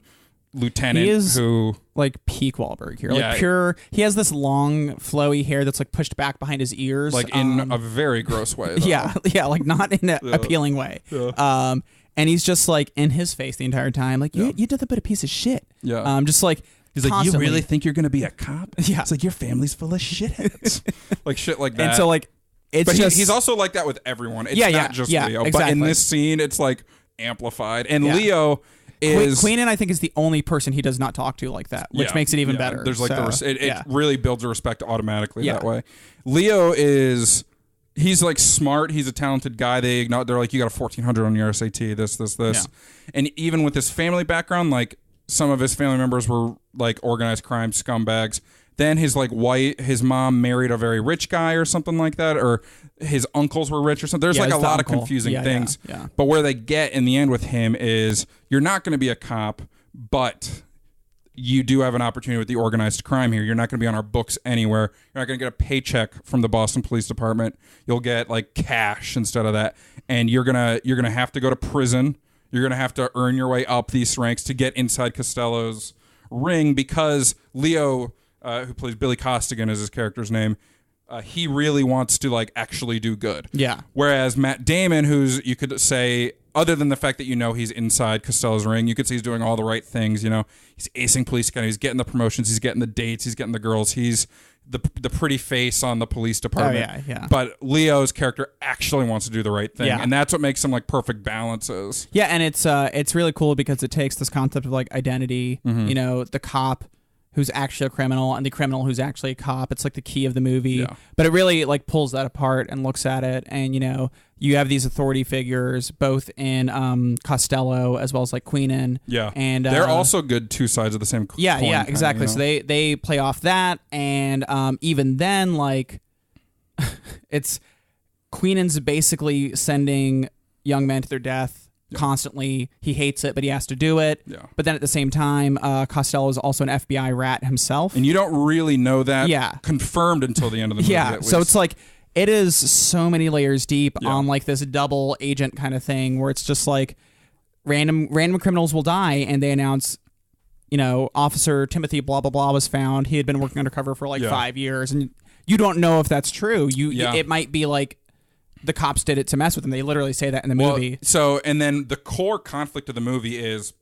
lieutenant who like peak Wahlberg here, like pure. He has this long, flowy hair that's like pushed back behind his ears, like in a very gross way. Though. Like not in an appealing way. Yeah. And he's just like in his face the entire time, like you did a bit of piece of shit. Yeah. Just like. He's like, you really think you're going to be a cop? Yeah. It's like, your family's full of shitheads. Like shit like that. And so like, he's also like that with everyone. It's not just Leo. Exactly. But in this scene, it's like amplified. And Leo is Queenan, I think, is the only person he does not talk to like that, which makes it even better. There's like it really builds a respect automatically that way. Leo he's like smart. He's a talented guy. They're like, you got a 1400 on your SAT. This, and even with his family background, like some of his family members were like organized crime scumbags. Then his mom married a very rich guy or something like that, or his uncles were rich or something. There's like a lot of confusing things. Yeah. But where they get in the end with him is you're not going to be a cop, but you do have an opportunity with the organized crime here. You're not going to be on our books anywhere. You're not going to get a paycheck from the Boston Police Department. You'll get like cash instead of that, and you're gonna have to go to prison. You're gonna have to earn your way up these ranks to get inside Costello's ring because Leo. Who plays Billy Costigan is his character's name. He really wants to like actually do good. Yeah. Whereas Matt Damon, who's you could say, other than the fact that he's inside Costello's ring, you could say he's doing all the right things. He's acing police academy. He's getting the promotions. He's getting the dates. He's getting the girls. He's the pretty face on the police department. Oh, yeah. But Leo's character actually wants to do the right thing, and that's what makes him like perfect balances. Yeah, and it's really cool because it takes this concept of like identity. Mm-hmm. The cop who's actually a criminal and the criminal who's actually a cop. It's like the key of the movie. Yeah. But it really like pulls that apart and looks at it. And, you have these authority figures both in Costello as well as like Queenan. Yeah. And they're also good two sides of the same coin. Yeah, exactly. So they play off that. And even then, like, it's Queenan's basically sending young men to their death. Constantly. He hates it, but he has to do it. Yeah. But then at the same time, Costello is also an FBI rat himself. And you don't really know that confirmed until the end of the movie. Yeah. So it's like, it is so many layers deep on like this double agent kind of thing where it's just like random criminals will die and they announce, Officer Timothy blah, blah, blah was found. He had been working undercover for like 5 years. And you don't know if that's true. It might be like, the cops did it to mess with them. They literally say that in the movie. So, and then the core conflict of the movie is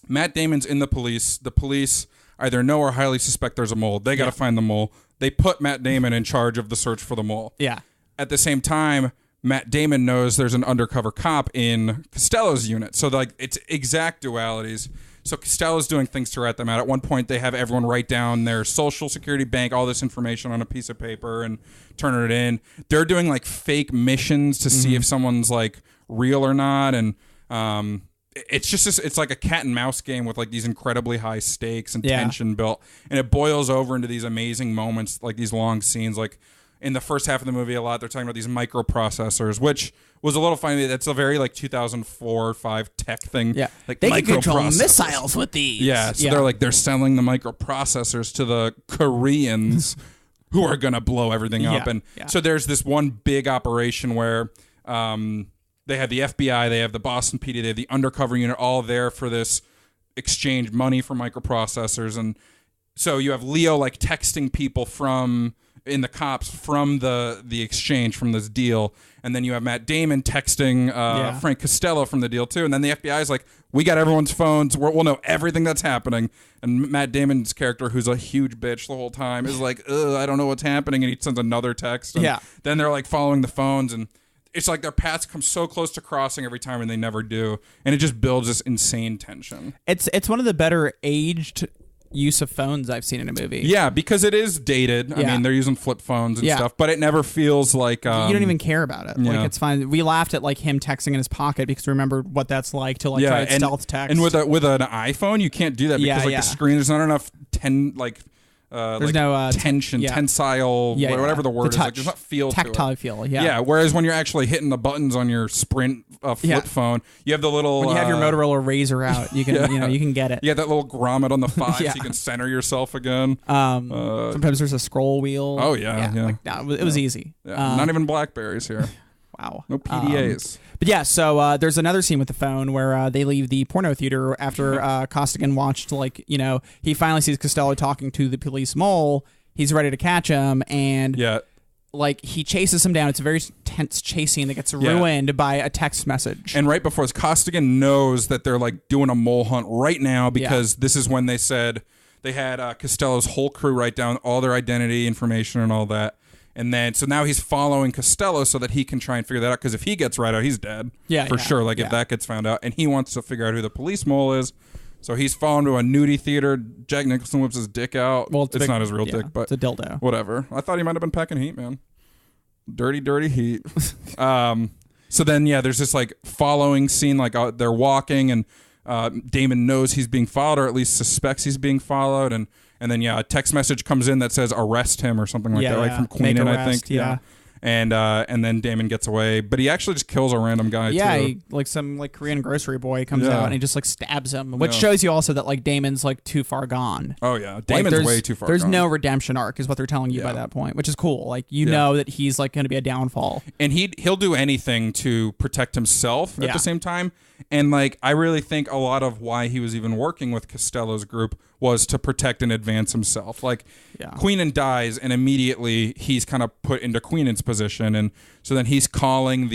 Matt Damon's in the police. The police either know or highly suspect there's a mole. They got to find the mole. They put Matt Damon in charge of the search for the mole. Yeah. At the same time, Matt Damon knows there's an undercover cop in Costello's unit. So, like, it's exact dualities. So Costello's doing things to rat them out. At one point, they have everyone write down their social security bank, all this information on a piece of paper and turn it in. They're doing like fake missions to see if someone's like real or not. And it's just it's like a cat and mouse game with like these incredibly high stakes and tension built. And it boils over into these amazing moments, like these long scenes. Like in the first half of the movie, a lot they're talking about these microprocessors, which was a little funny. That's a very like 2004 or 5 tech thing. Yeah, like they can control missiles with these. Yeah, so they're selling the microprocessors to the Koreans who are gonna blow everything up. And so there's this one big operation where they have the FBI, they have the Boston PD, they have the undercover unit all there for this exchange money for microprocessors. And so you have Leo like texting people in the cops from the exchange from this deal, and then you have Matt Damon texting Frank Costello from the deal too, and then the FBI is like, we got everyone's phones, we'll know everything that's happening, and Matt Damon's character, who's a huge bitch the whole time, is like, I don't know what's happening, and he sends another text, and then they're like following the phones, and it's like their paths come so close to crossing every time, and they never do, and it just builds this insane tension. It's one of the better aged use of phones I've seen in a movie. Yeah, because it is dated. I mean, they're using flip phones and stuff, but it never feels like you don't even care about it. Like, it's fine. We laughed at like him texting in his pocket because we remembered what that's like to like try to stealth text. And with an iPhone, you can't do that because the screen, there's not enough there's no tension, tensile, whatever the word is. Like, there's not feel tactile to it. feel. Yeah. Whereas when you're actually hitting the buttons on your Sprint flip phone, you have the little. When you have your Motorola Razr out, you can you can get it. Yeah, that little grommet on the 5, so you can center yourself again. Sometimes there's a scroll wheel. Oh yeah. Like, it was easy. Yeah. Not even Blackberries here. Wow. No PDAs. But yeah, so there's another scene with the phone where they leave the porno theater after Costigan watched, he finally sees Costello talking to the police mole. He's ready to catch him, and he chases him down. It's a very tense chase scene that gets ruined by a text message. And right before this, Costigan knows that they're like doing a mole hunt right now because this is when they said they had Costello's whole crew write down all their identity information and all that. And then, so now he's following Costello so that he can try and figure that out. Because if he gets right out, he's dead. Yeah, for sure. Like, if that gets found out. And he wants to figure out who the police mole is. So he's fallen to a nudie theater. Jack Nicholson whips his dick out. Well, it's not his real dick, but it's a dildo. Whatever. I thought he might have been packing heat, man. Dirty, dirty heat. So then, there's this like following scene. Like they're walking, and Damon knows he's being followed, or at least suspects he's being followed. And then a text message comes in that says arrest him or something like that, right? From Queenan, I think. Yeah. And then Damon gets away, but he actually just kills a random guy. Yeah, he, like some like Korean grocery boy comes out and he just like stabs him, which shows you also that like Damon's like too far gone. Oh yeah, Damon's like, way too far. There's gone. No redemption arc, is what they're telling you by that point, which is cool. Like you know that he's like going to be a downfall, and he'll do anything to protect himself at the same time. And like I really think a lot of why he was even working with Costello's group was to protect and advance himself. Like Queenan dies, and immediately he's kind of put into Queenan's position, and so then he's calling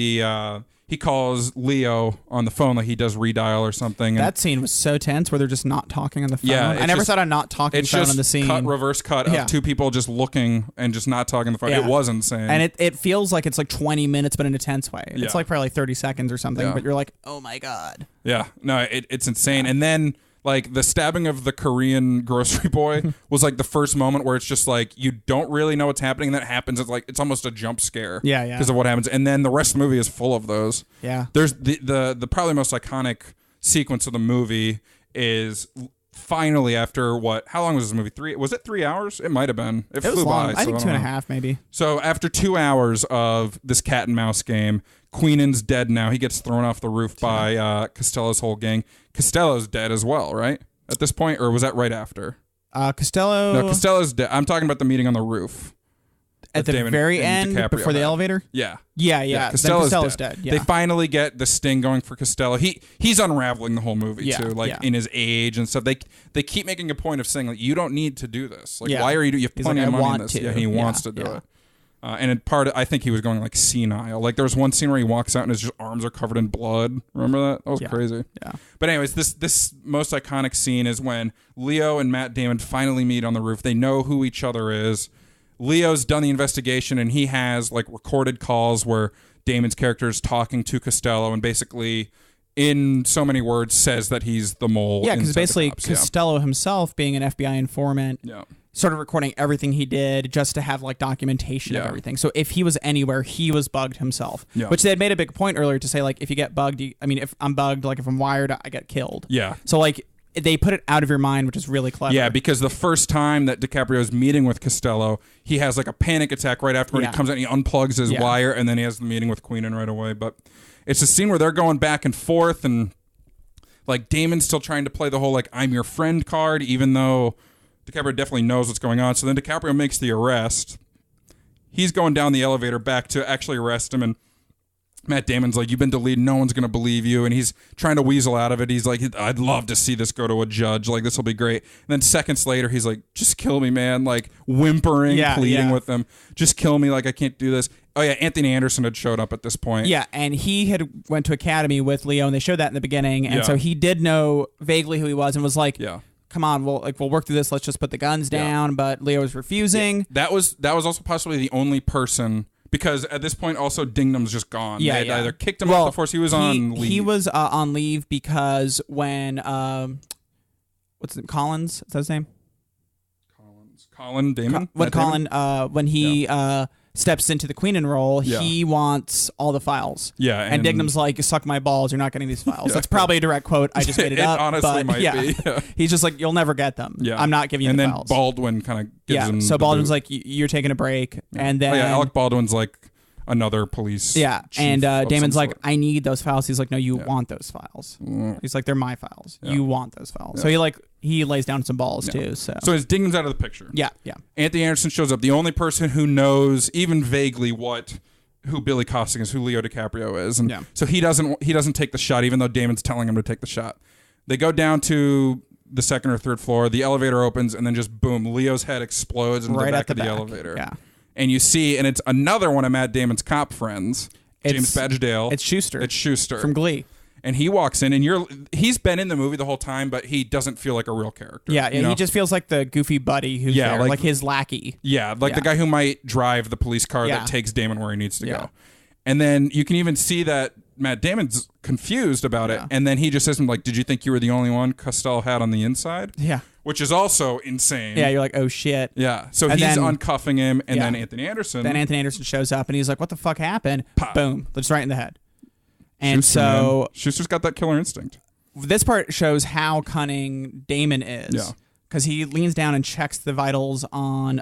he calls Leo on the phone, like he does redial or something. That scene was so tense where they're just not talking on the phone. Yeah, I never thought of not talking sound on the scene. Reverse cut of two people just looking and just not talking on the phone. It was insane. And it feels like it's like 20 minutes, but in a tense way. It's like probably 30 seconds or something, but you're like, oh my God. Yeah, no, it's insane. And then like the stabbing of the Korean grocery boy was like the first moment where it's just like you don't really know what's happening, and that happens. It's like it's almost a jump scare. Because of what happens, and then the rest of the movie is full of those. Yeah. There's the probably most iconic sequence of the movie is finally after what? How long was this movie? Was it 3 hours? It might have been. It flew long. by. I think 2.5 maybe. So after 2 hours of this cat and mouse game, Queenan's dead now. He gets thrown off the roof by Costello's whole gang. Costello's dead as well, right? At this point, or was that right after? Costello. No, Costello's dead. I'm talking about the meeting on the roof. At the very end, before the elevator? Yeah. Costello's dead. Yeah. They finally get the sting going for Costello. He's unraveling the whole movie too, like in his age and stuff. They keep making a point of saying like, you don't need to do this. Like, why are you? You have plenty of money in this. Yeah, he wants to do it. And in part, I think he was going like senile. Like there was one scene where he walks out and his just arms are covered in blood. Remember that? That was crazy. Yeah. But anyways, this most iconic scene is when Leo and Matt Damon finally meet on the roof. They know who each other is. Leo's done the investigation, and he has like recorded calls where Damon's character is talking to Costello and basically, in so many words, says that he's the mole. Yeah, because basically Costello himself, being an FBI informant, started recording everything he did just to have like documentation of everything. So if he was anywhere, he was bugged himself. Yeah. Which they had made a big point earlier to say like, if you get bugged, if I'm bugged, like if I'm wired, I get killed. Yeah. So like they put it out of your mind, which is really clever. Yeah, because the first time that DiCaprio's meeting with Costello, he has like a panic attack right afterward. He comes out and he unplugs his wire, and then he has the meeting with Queenan right away. But it's a scene where they're going back and forth, and like Damon's still trying to play the whole like I'm your friend card, even though DiCaprio definitely knows what's going on. So then DiCaprio makes the arrest. He's going down the elevator back to actually arrest him, and Matt Damon's like, you've been deleted, no one's going to believe you. And he's trying to weasel out of it. He's like, I'd love to see this go to a judge. Like, this will be great. And then seconds later, he's like, just kill me, man. Like, whimpering, pleading with them. Just kill me. Like, I can't do this. Oh, yeah, Anthony Anderson had showed up at this point. Yeah, and he had went to Academy with Leo, and they showed that in the beginning. And so he did know vaguely who he was and was like, come on, we'll work through this. Let's just put the guns down. But Leo was refusing. Yeah. That was also possibly the only person... Because at this point, also, Dingnam's just gone. They had either kicked him off the force. He was on leave. He was on leave because when... what's it? Collins? Is that his name? Colin Damon? When he steps into the Queenan role, he wants all the files. Yeah. And Dingnam's like, suck my balls. You're not getting these files. That's probably a direct quote. I just made it up. Honestly might be. Yeah. He's just like, you'll never get them. Yeah. I'm not giving you the files. And then Baldwin kind of gives him so Baldwin's like, you're taking a break. And then... Alec Baldwin's like another police chief and Damon's like, I need those files. He's like, no, you want those files. He's like, they're my files. You want those files. So he lays down some balls too. So his Dingnam's out of the picture. Yeah. Anthony Anderson shows up. The only person who knows even vaguely who Billy Costing is, who Leo DiCaprio is. And so he doesn't take the shot, even though Damon's telling him to take the shot. They go down to the second or third floor. The elevator opens, and then just boom, Leo's head explodes into the back of the elevator. Yeah. And you see, and it's another one of Matt Damon's cop friends, James Badgedale. It's Schuster. From Glee. and he walks in, and he's been in the movie the whole time, but he doesn't feel like a real character. Yeah, he just feels like the goofy buddy who's there, like his lackey. Yeah, the guy who might drive the police car that takes Damon where he needs to go. And then you can even see that Matt Damon's confused about it, and then he just says, like, did you think you were the only one Costello had on the inside? Yeah. Which is also insane. Yeah, you're like, oh, shit. Yeah. So he's uncuffing him, and then Anthony Anderson. Then Anthony Anderson shows up, and he's like, what the fuck happened? Pop. Boom. Just right in the head. And Schuster's got that killer instinct. This part shows how cunning Damon is. Yeah. Because he leans down and checks the vitals on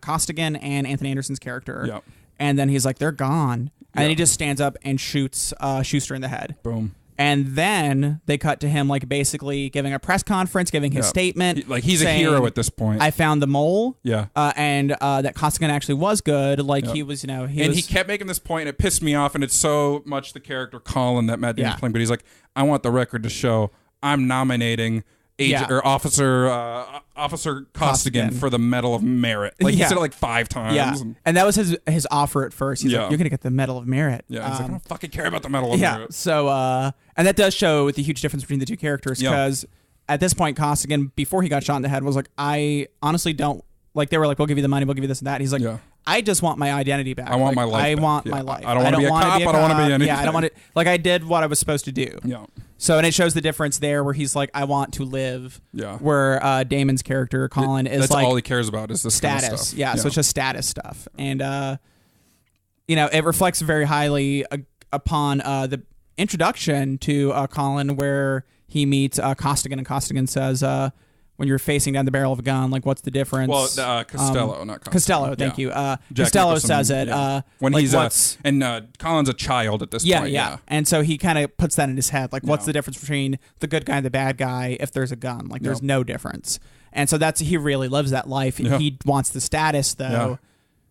Costigan and Anthony Anderson's character. Yep. And then he's like, they're gone. And then he just stands up and shoots Schuster in the head. Boom. And then they cut to him like basically giving a press conference, giving his statement. He's a hero at this point. I found the mole. Yeah. And that Costigan actually was good. Like he was, he kept making this point, and it pissed me off, and it's so much the character Colin that Matt Damon's playing, but he's like, I want the record to show I'm nominating or Officer Costigan for the Medal of Merit. Like he said it like 5 times. Yeah. And that was his offer at first. He's like, you're gonna get the Medal of Merit. Yeah. He's like, I don't fucking care about the Medal of Merit. So and that does show the huge difference between the two characters, because at this point Costigan, before he got shot in the head, was like, I honestly don't like. They were like, we'll give you the money, we'll give you this and that. And he's like, I just want my identity back. I want my life. I back. want my life. I don't want to be a cop. I don't want to be anything. Yeah, I don't want to. Like, I did what I was supposed to do. Yeah. So, and it shows the difference there, where he's like, I want to live. Yeah. Where Damon's character Colin is that's like, all he cares about is this status. Kind of stuff. Yeah. So it's just status stuff, and it reflects very highly upon the introduction to Colin, where he meets Costigan, and Costigan says, when you're facing down the barrel of a gun, like, what's the difference? Well, Costello, not Costigan. Costello, thank you. Costello Nicholson, says it. When like, he's Colin's a child at this point. Yeah. And so he kind of puts that in his head. Like, what's the difference between the good guy and the bad guy if there's a gun? Like, there's no difference. And so he really lives that life. Yeah. He wants the status, though. Yeah.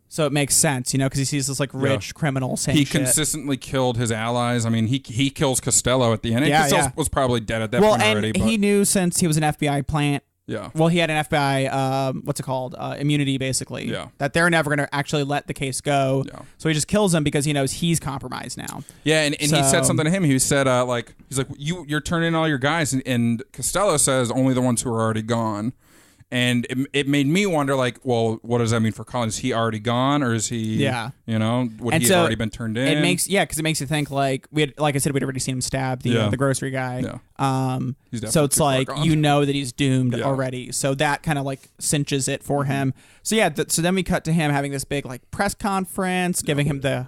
So it makes sense, because he sees this like rich criminal saying shit. He consistently killed his allies. I mean, he kills Costello at the end. Costello was probably dead at that point already. Well, and he knew, since he was an FBI plant. Yeah. Well, he had an FBI, what's it called? Immunity, basically. Yeah. That they're never going to actually let the case go. Yeah. So he just kills him because he knows he's compromised now. Yeah, and he said something to him. He said, he's like, you're turning in all your guys, and Costello says only the ones who are already gone. And it made me wonder, like, well, what does that mean for Colin? Is he already gone, or is he? Yeah. Would he have already been turned in? Because it makes you think, like, like I said, we'd already seen him stab the grocery guy. Yeah. So it's like, that he's doomed already. So that kind of like cinches it for him. So so then we cut to him having this big like press conference, giving him the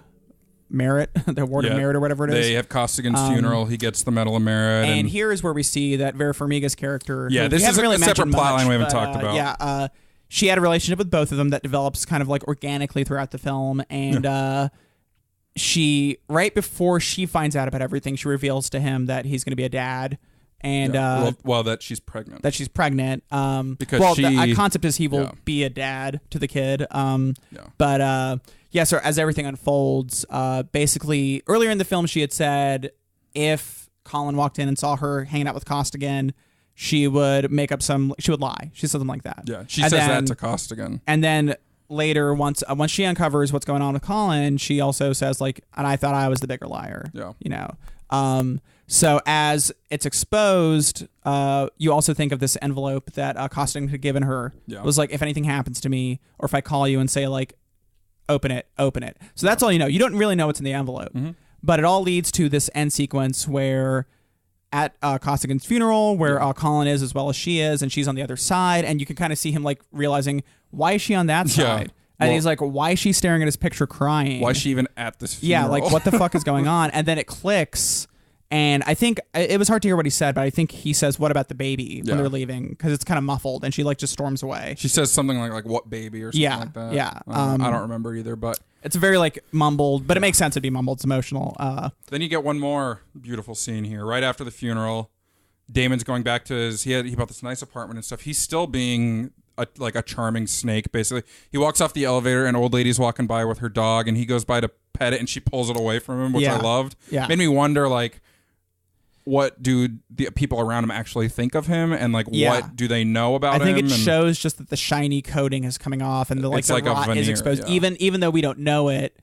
merit, the award of merit or whatever it is. They have Costigan's funeral. He gets the Medal of Merit. And here is where we see that Vera Farmiga's character. Yeah, this is a separate plotline we haven't talked about. Yeah, she had a relationship with both of them that develops kind of like organically throughout the film. And she, right before she finds out about everything, she reveals to him that he's going to be a dad. And that she's pregnant. Because because the concept is he will be a dad to the kid. But so as everything unfolds, basically earlier in the film she had said if Colin walked in and saw her hanging out with Costigan, she would she would lie. She said something like that. Yeah, she says that to Costigan. And then later, once she uncovers what's going on with Colin, she also says, like, and I thought I was the bigger liar. Yeah. So as it's exposed, you also think of this envelope that Costigan had given her. Yeah. It was like, if anything happens to me, or if I call you and say, like, open it. So that's all you know. You don't really know what's in the envelope. Mm-hmm. But it all leads to this end sequence where at Costigan's funeral, where Colin is as well as she is, and she's on the other side, and you can kind of see him, like, realizing, why is she on that side? And he's like, why is she staring at his picture crying? Why is she even at this funeral? Yeah, like, what the fuck is going on? And then it clicks. And I think it was hard to hear what he said, but I think he says, what about the baby when they're leaving? Because it's kind of muffled, and she like just storms away. She says something like what baby or something like that. Yeah. I don't remember either, but it's very like mumbled, but it makes sense to be mumbled. It's emotional. Then you get one more beautiful scene here. Right after the funeral, Damon's going back to he bought this nice apartment and stuff. He's still being a charming snake, basically. He walks off the elevator, and an old lady's walking by with her dog, and he goes by to pet it, and she pulls it away from him, which I loved. Yeah. Made me wonder, like, what do the people around him actually think of him, and like what do they know about him? I think it shows just that the shiny coating is coming off, and the rot is exposed. Even though we don't know it,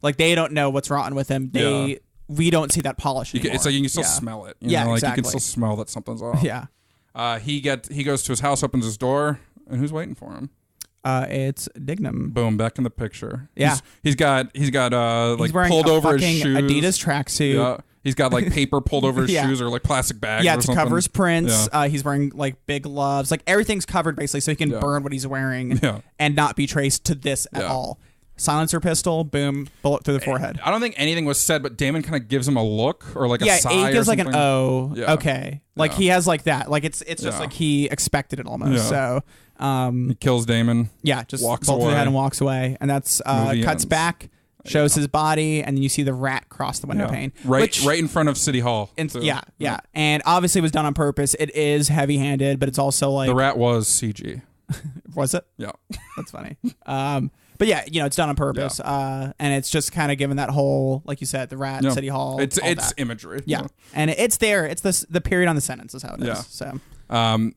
like they don't know what's rotten with him. we don't see that polish anymore. It's like you can still smell it. You know? Like exactly. You can still smell that something's off. Yeah. He goes to his house, opens his door, and who's waiting for him? It's Dignam. Boom, back in the picture. Yeah. He's got like pulled over his shoes. Adidas tracksuit. Yeah. He's got like paper pulled over his shoes or like plastic bags. Yeah, or to something. cover his prints. Yeah. He's wearing like big gloves. Like everything's covered basically, so he can burn what he's wearing and not be traced to this at all. Silencer pistol, boom, bullet through the forehead. I don't think anything was said, but Damon kind of gives him a look or like a sigh. Yeah, he gives or like something. an O. Yeah. Okay, like he has like that. Like it's just like he expected it almost. So he kills Damon. Yeah, just walks bolt away. through the head and walks away, and that's cuts ends. Back. Shows his body, and then you see the rat cross the window pane. Right in front of City Hall. Yeah. And obviously it was done on purpose. It is heavy-handed, but it's also like... The rat was CG. Was it? Yeah. That's funny. But yeah, it's done on purpose. And it's just kind of given that whole, like you said, the rat, City Hall. It's imagery. Yeah. And it's there. It's the period on the sentence is how it is. Yeah. So...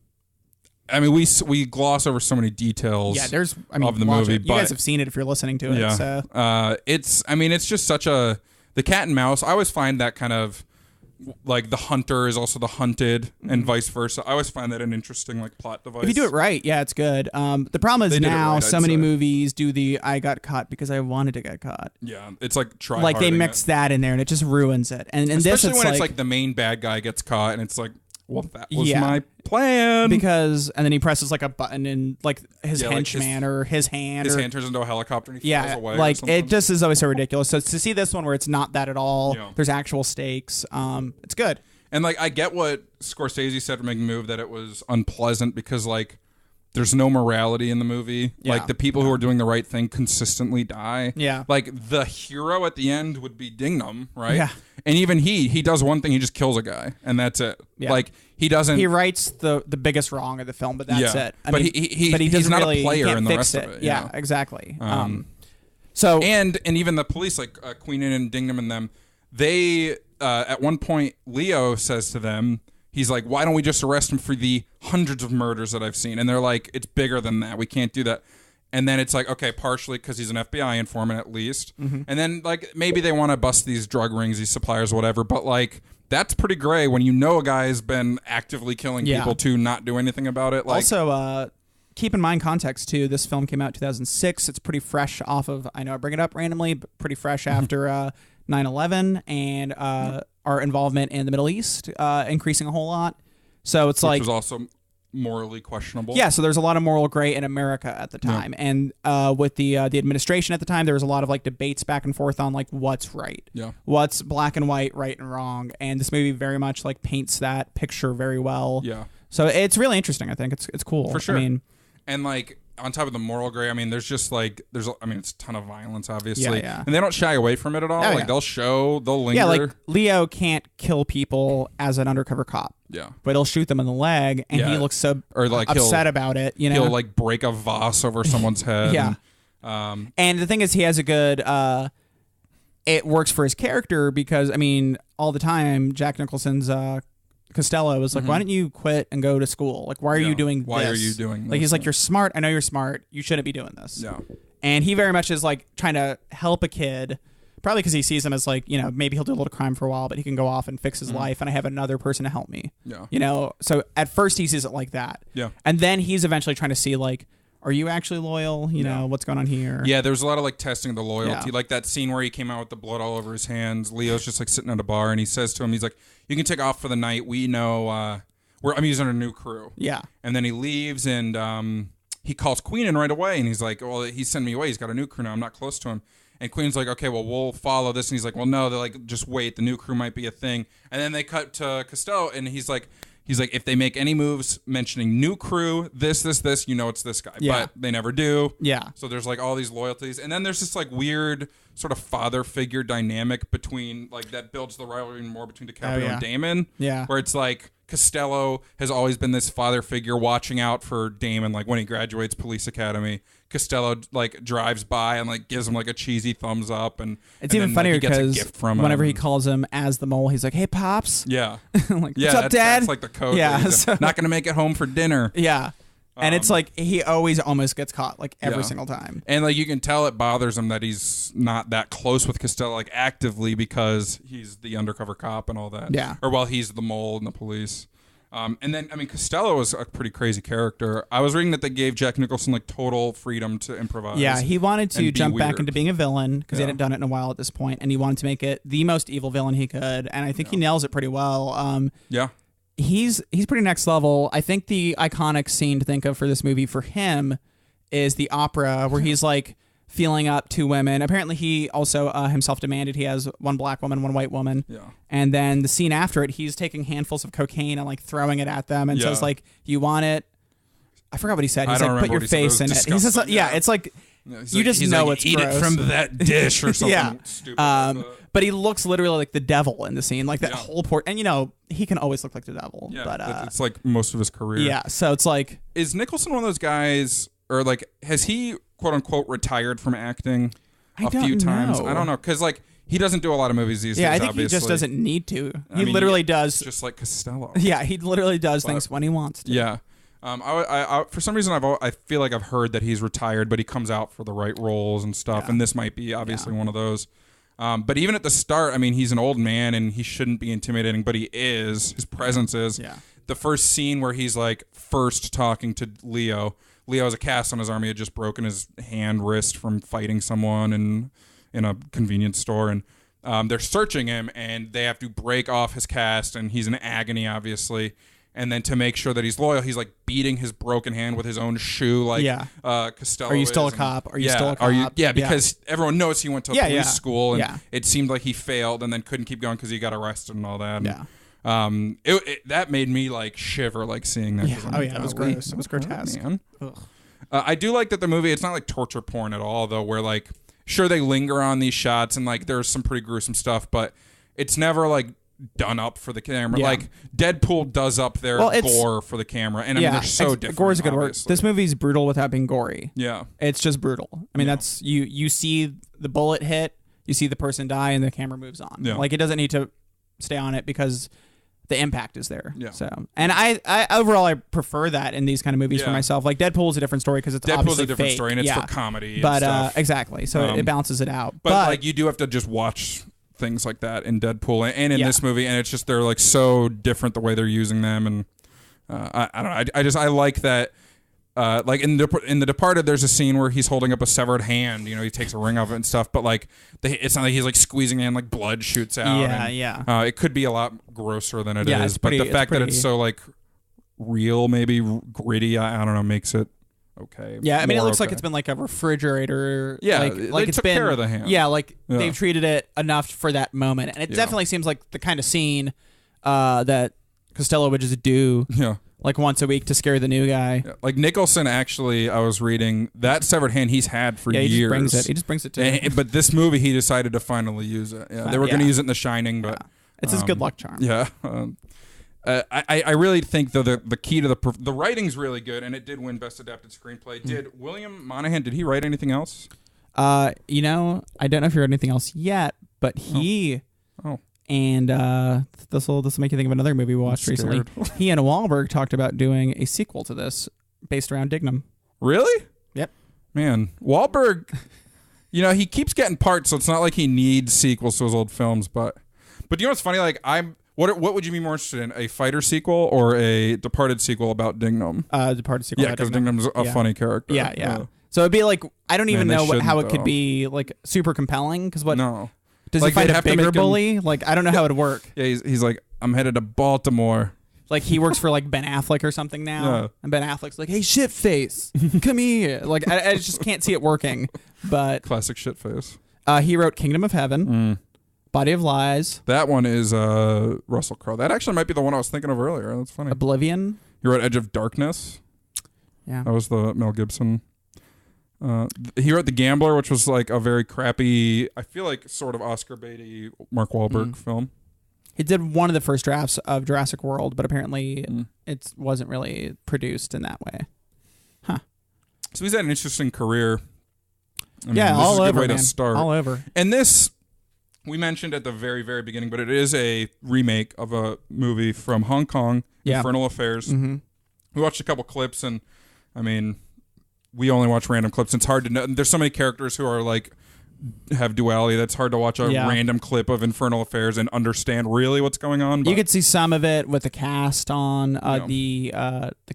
I mean, we gloss over so many details. Of the movie. You guys have seen it if you're listening to it. Yeah. So. It's just such the cat and mouse. I always find that kind of like the hunter is also the hunted and vice versa. I always find that an interesting like plot device. If you do it right, it's good. The problem is now so many movies do the I got caught because I wanted to get caught. Yeah, it's like try like they mix that in there and it just ruins it. And especially this, when it's like the main bad guy gets caught and it's like. Well, that was my plan. And then he presses like a button and like his henchman or his hand. His hand turns into a helicopter and he flies away. Like it just is always so ridiculous. So to see this one where it's not that at all, there's actual stakes. It's good. And like I get what Scorsese said for making the move, that it was unpleasant because like there's no morality in the movie. Yeah. Like the people who are doing the right thing consistently die. Yeah. Like the hero at the end would be Dignam, right? Yeah. And even he does one thing, he just kills a guy, and that's it. Yeah. Like he doesn't. He writes the biggest wrong of the film, but that's it. But he's not a player in the rest of it. Yeah, exactly. So and even the police, like Queenan and Dignam and them, they at one point Leo says to them, he's like, "Why don't we just arrest him for the hundreds of murders that I've seen?" And they're like, "It's bigger than that. We can't do that." And then it's like, okay, partially because he's an FBI informant at least. Mm-hmm. And then like maybe they want to bust these drug rings, these suppliers, whatever. But like that's pretty gray when you know a guy's been actively killing people to not do anything about it. Like, also, keep in mind context too. This film came out in 2006. It's pretty fresh off of. I know I bring it up randomly, but pretty fresh after 9/11 and our involvement in the Middle East increasing a whole lot. So it's which was also morally questionable. Yeah, so there's a lot of moral gray in America at the time, and with the administration at the time, there was a lot of like debates back and forth on like what's right, what's black and white, right and wrong, and this movie very much like paints that picture very well. Yeah, so it's really interesting. I think it's cool for sure. I mean, and like on top of the moral gray, I mean, there's just like it's a ton of violence, obviously, and they don't shy away from it at all. They'll linger. Yeah, like Leo can't kill people as an undercover cop. Yeah, but he'll shoot them in the leg, and he looks so upset about it. You know, he'll like break a vase over someone's head. Yeah, and the thing is, he has a good. It works for his character because I mean, all the time, Jack Nicholson's Costello was like, "Why don't you quit and go to school? Like, why are you doing this? Why are you doing this?" Like, he's like, "You're smart. I know you're smart. You shouldn't be doing this." Yeah, and he very much is like trying to help a kid. Probably because he sees him as like, maybe he'll do a little crime for a while, but he can go off and fix his life, and I have another person to help me. Yeah. So at first he sees it like that. Yeah. And then he's eventually trying to see like, are you actually loyal? You know, what's going on here? Yeah, there was a lot of like testing the loyalty. Like that scene where he came out with the blood all over his hands. Leo's just like sitting at a bar, and he says to him, he's like, "You can take off for the night. We know I'm using a new crew." Yeah. And then he leaves, and he calls Queenan right away, and he's like, "Well, he sent me away. He's got a new crew now. I'm not close to him." And Queen's like, "Okay, well, we'll follow this." And he's like, "Well, no." They're like, "Just wait. The new crew might be a thing." And then they cut to Costello, and he's like, if they make any moves mentioning new crew, this, it's this guy. Yeah. But they never do. Yeah. So there's like all these loyalties. And then there's this like weird sort of father figure dynamic between like that builds the rivalry more between DiCaprio and Damon. Yeah. Where it's like Costello has always been this father figure watching out for Damon. Like when he graduates police academy, Costello like drives by and like gives him like a cheesy thumbs up, and it's even funnier because whenever he calls him as the mole, he's like, "Hey, pops." Yeah. Like, what's up, Dad? That's like the code. Yeah. Not gonna make it home for dinner. Yeah. And it's like he always almost gets caught, like every single time. And like you can tell it bothers him that he's not that close with Costello, like actively, because he's the undercover cop and all that. Yeah. Or well, he's the mole in the police. And then, I mean, Costello was a pretty crazy character. I was reading that they gave Jack Nicholson like total freedom to improvise. Yeah, he wanted to jump back into being a villain because he hadn't done it in a while at this point, and he wanted to make it the most evil villain he could. And I think he nails it pretty well. He's pretty next level. I think the iconic scene to think of for this movie for him is the opera where he's like feeling up two women. Apparently he also himself demanded he has one black woman, one white woman. Yeah. And then the scene after it, he's taking handfuls of cocaine and like throwing it at them and says like, you want it? I forgot what he said. He's like, put your face in it. He says, it's like, you just know it's eat gross. It from that dish or something stupid. But he looks literally like the devil in the scene, like that whole and he can always look like the devil. Yeah, but it's like most of his career. Yeah, so it's like, is Nicholson one of those guys, or like has he quote unquote retired from acting a few times? I don't know, because like he doesn't do a lot of movies these days. Yeah, I think obviously. he just doesn't need to. He literally does, just like Costello. Yeah, he literally does things when he wants to. Yeah. I for some reason I feel like I've heard that he's retired, but he comes out for the right roles and stuff, and this might be obviously one of those. But even at the start, I mean, he's an old man and he shouldn't be intimidating, but he is. His presence is. Yeah. The first scene where he's like first talking to Leo. Leo has a cast on his arm. He had just broken his wrist from fighting someone in a convenience store, and they're searching him, and they have to break off his cast, and he's in agony, obviously. And then to make sure that he's loyal, he's like beating his broken hand with his own shoe, like Costello. Are you still a cop? Are you still a cop? Because everyone knows he went to police school, and it seemed like he failed and then couldn't keep going because he got arrested and all that. And, that made me like shiver, like seeing that. Yeah. It was gross. It was grotesque. Man. I do like that the movie. It's not like torture porn at all, though. Where like, sure they linger on these shots and like there's some pretty gruesome stuff, but it's never like done up for the camera. Like Deadpool does up their gore for the camera, and I mean they're so different. Gore is a good word. This movie's brutal without being gory. Yeah, it's just brutal. I mean, that's you see the bullet hit, you see the person die, and the camera moves on. Yeah. Like it doesn't need to stay on it because the impact is there. Yeah. So, and I overall I prefer that in these kind of movies for myself. Like Deadpool's a different story because it's obviously a different story and it's for comedy. But and stuff. Exactly, so it balances it out. But like you do have to just watch things like that in Deadpool and in this movie, and it's just they're like so different the way they're using them, and I don't know. I like that. Like in the Departed, there's a scene where he's holding up a severed hand. He takes a ring of it and stuff, but like it's not like he's like squeezing it and like blood shoots out. It could be a lot grosser than it is, but the fact that it's so like real, maybe gritty, I don't know, makes it okay. Yeah, I mean, it looks like it's been like a refrigerator. Yeah, like it's took been care of the hand. Yeah, like they've treated it enough for that moment, and it definitely seems like the kind of scene that Costello would just do. Yeah. Like once a week to scare the new guy. Yeah, like Nicholson, actually, I was reading that severed hand he's had for years. He just brings it to him. But this movie, he decided to finally use it. Yeah, they were going to use it in The Shining, but it's his good luck charm. Yeah. I really think though the key to the writing's really good, and it did win Best Adapted Screenplay. Did William Monahan? Did he write anything else? I don't know if you read anything else yet, but he. Oh. And this will make you think of another movie we watched recently. He and Wahlberg talked about doing a sequel to this based around Dignam. Really? Yep. Man, Wahlberg, he keeps getting parts, so it's not like he needs sequels to his old films. But you know what's funny? Like what would you be more interested in? A Fighter sequel or a Departed sequel about Dignam? Departed sequel. Yeah, because Dignam's a funny character. Yeah. So it'd be like I don't even know how it could be like super compelling because what? No. Does he fight a bigger bully? Like, I don't know how it would work. Yeah, he's like, I'm headed to Baltimore. Like, he works for, like, Ben Affleck or something now. Yeah. And Ben Affleck's like, hey, shitface, come here. Like, I just can't see it working. But classic shitface. He wrote Kingdom of Heaven, Body of Lies. That one is Russell Crowe. That actually might be the one I was thinking of earlier. That's funny. Oblivion. He wrote Edge of Darkness. Yeah. That was the Mel Gibson. He wrote The Gambler, which was like a very crappy, I feel like sort of Oscar baity Mark Wahlberg film. He did one of the first drafts of Jurassic World, but apparently it wasn't really produced in that way. Huh. So he's had an interesting career. I mean, all is a over, good way man. to start. All over. And this, we mentioned at the very, very beginning, but it is a remake of a movie from Hong Kong, Infernal Affairs. Mm-hmm. We watched a couple clips, and I mean, we only watch random clips. It's hard to know. There's so many characters who are like have duality that's hard to watch a random clip of Infernal Affairs and understand really what's going on. But you could see some of it with the cast on the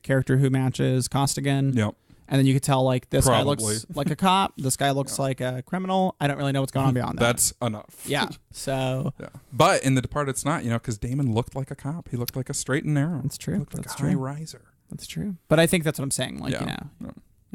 character who matches Costigan. Yep. And then you could tell, like, this guy looks like a cop. This guy looks like a criminal. I don't really know what's going on beyond that. That's enough. Yeah. So. Yeah. But in The Departed, it's not, because Damon looked like a cop. He looked like a straight and narrow. That's true. He looked like a high riser. That's true. But I think that's what I'm saying. Like,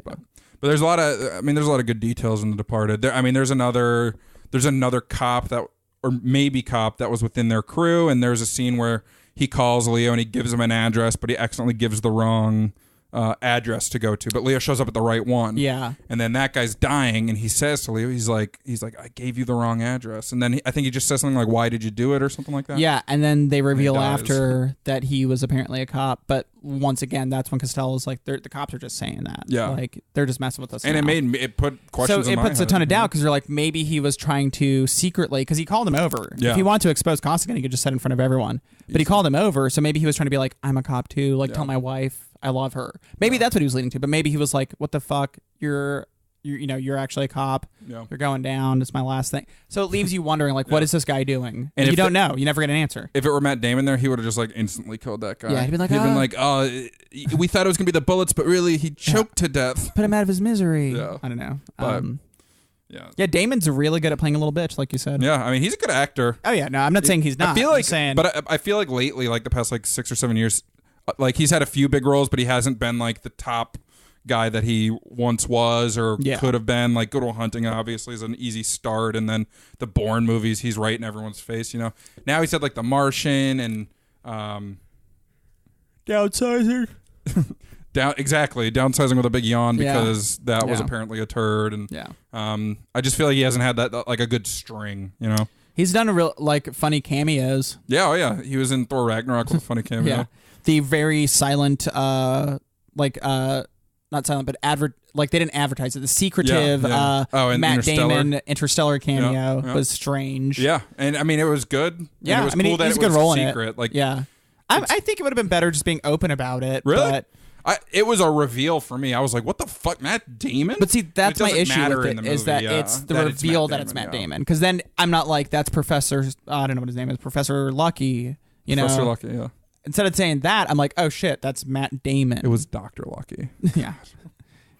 But there's a lot of good details in The Departed. There's another cop or maybe cop that was within their crew, and there's a scene where he calls Leo and he gives him an address, but he accidentally gives the wrong address to go to, but Leo shows up at the right one. Yeah. And then that guy's dying, and he says to Leo, he's like, I gave you the wrong address. And then I think he just says something like, why did you do it, or something like that. Yeah. And then they reveal after that he was apparently a cop. But once again, that's when Costello's like, the cops are just saying that. Yeah. Like, they're just messing with us. And now. it put questions. So it puts a ton of doubt, because you're like, maybe he was trying to secretly, because he called him over. Yeah. If he wanted to expose Costigan, he could just said in front of everyone. But he called him over, so maybe he was trying to be like, I'm a cop too. Like, tell my wife I love her. Maybe that's what he was leading to. But maybe he was like, what the fuck? You're actually a cop. Yeah. You're going down. It's my last thing. So it leaves you wondering, like, what is this guy doing? And you don't know. You never get an answer. If it were Matt Damon there, he would have just like instantly killed that guy. Yeah, he'd been like, oh, we thought it was gonna be the bullets, but really he choked to death. Put him out of his misery. Yeah. I don't know. But, yeah, Damon's really good at playing a little bitch, like you said. Yeah, he's a good actor. Oh yeah, no, I'm not saying he's not. I feel like lately, like the past like 6 or 7 years, like he's had a few big roles, but he hasn't been like the top guy that he once was or could have been. Like Good Will Hunting obviously is an easy start, and then the Bourne movies, he's right in everyone's face. Now he's had like The Martian and Downsizing. Downsizing with a big yawn, because that was apparently a turd. And I just feel like he hasn't had that like a good string. He's done a real like funny cameos. Yeah, oh yeah, he was in Thor Ragnarok with a funny cameo. Yeah, the very silent, not silent, but like they didn't advertise it. The secretive Matt Damon Interstellar cameo was strange. Yeah, and it was good. Yeah, it was cool that he's it a good was role secret. in it. Like, I think it would have been better just being open about it. Really? But it was a reveal for me. I was like, what the fuck, Matt Damon? But see, that's my issue with it, is that it's the reveal that it's Matt Damon. Because then I'm not like, that's Professor, I don't know what his name is, Professor Lucky. Professor Lucky, yeah. Instead of saying that, I'm like, oh shit, that's Matt Damon. It was Dr. Lucky. Yeah.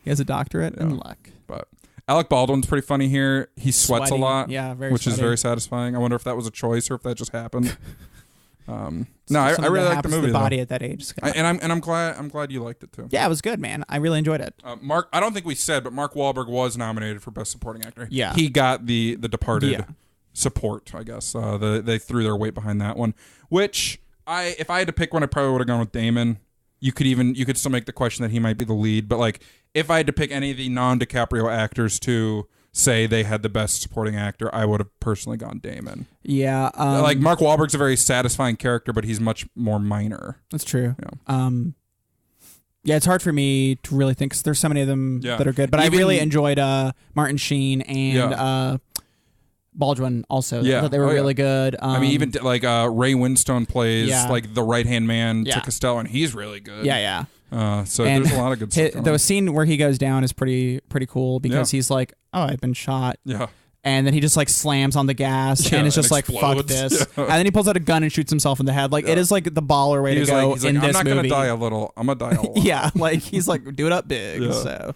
He has a doctorate in luck. But Alec Baldwin's pretty funny here. He sweats a lot, which is very satisfying. I wonder if that was a choice or if that just happened. I really like the movie. The body at that age, I'm glad you liked it too. Yeah, it was good, man. I really enjoyed it. Mark, I don't think we said, but Mark Wahlberg was nominated for Best Supporting Actor. Yeah, he got the Departed support. I guess they threw their weight behind that one. Which if I had to pick one, I probably would have gone with Damon. You could still make the question that he might be the lead, but like if I had to pick any of the non-DiCaprio actors to say they had the best supporting actor, I would have personally gone Damon. Yeah. Like Mark Wahlberg's a very satisfying character, but he's much more minor. That's true. Yeah. It's hard for me to really think, because there's so many of them that are good, but I really enjoyed Martin Sheen and Baldwin also. I thought they were really good. Even like Ray Winstone plays like the right-hand man to Costello, and he's really good. Yeah. So there's a lot of good stuff. The scene where he goes down is pretty cool, because he's like, oh, I've been shot. Yeah. And then he just like slams on the gas and it's just like, fuck this. Yeah. And then he pulls out a gun and shoots himself in the head. Like it is like the baller way to go in this movie. I'm not going to die a little. I'm going to die a lot. Yeah. Like he's like, do it up big. Yeah. So,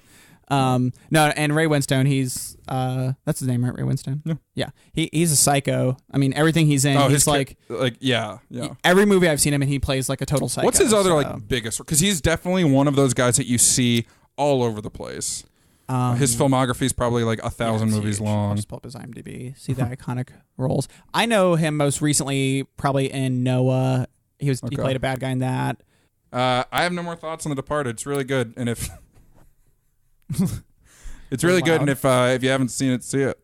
no, and Ray Winstone, he's, that's his name, right? Ray Winstone. Yeah. Yeah. He's a psycho. Everything he's in, he's like, every movie I've seen him in, he plays like a total psycho. What's his other like biggest? Because he's definitely one of those guys that you see all over the place. His filmography is probably like 1,000 movies long. I'll just pull up his IMDb, see the iconic roles. I know him most recently probably in Noah. He played a bad guy in that. I have no more thoughts on The Departed. It's really good, and if it's really good, and if you haven't seen it, see it.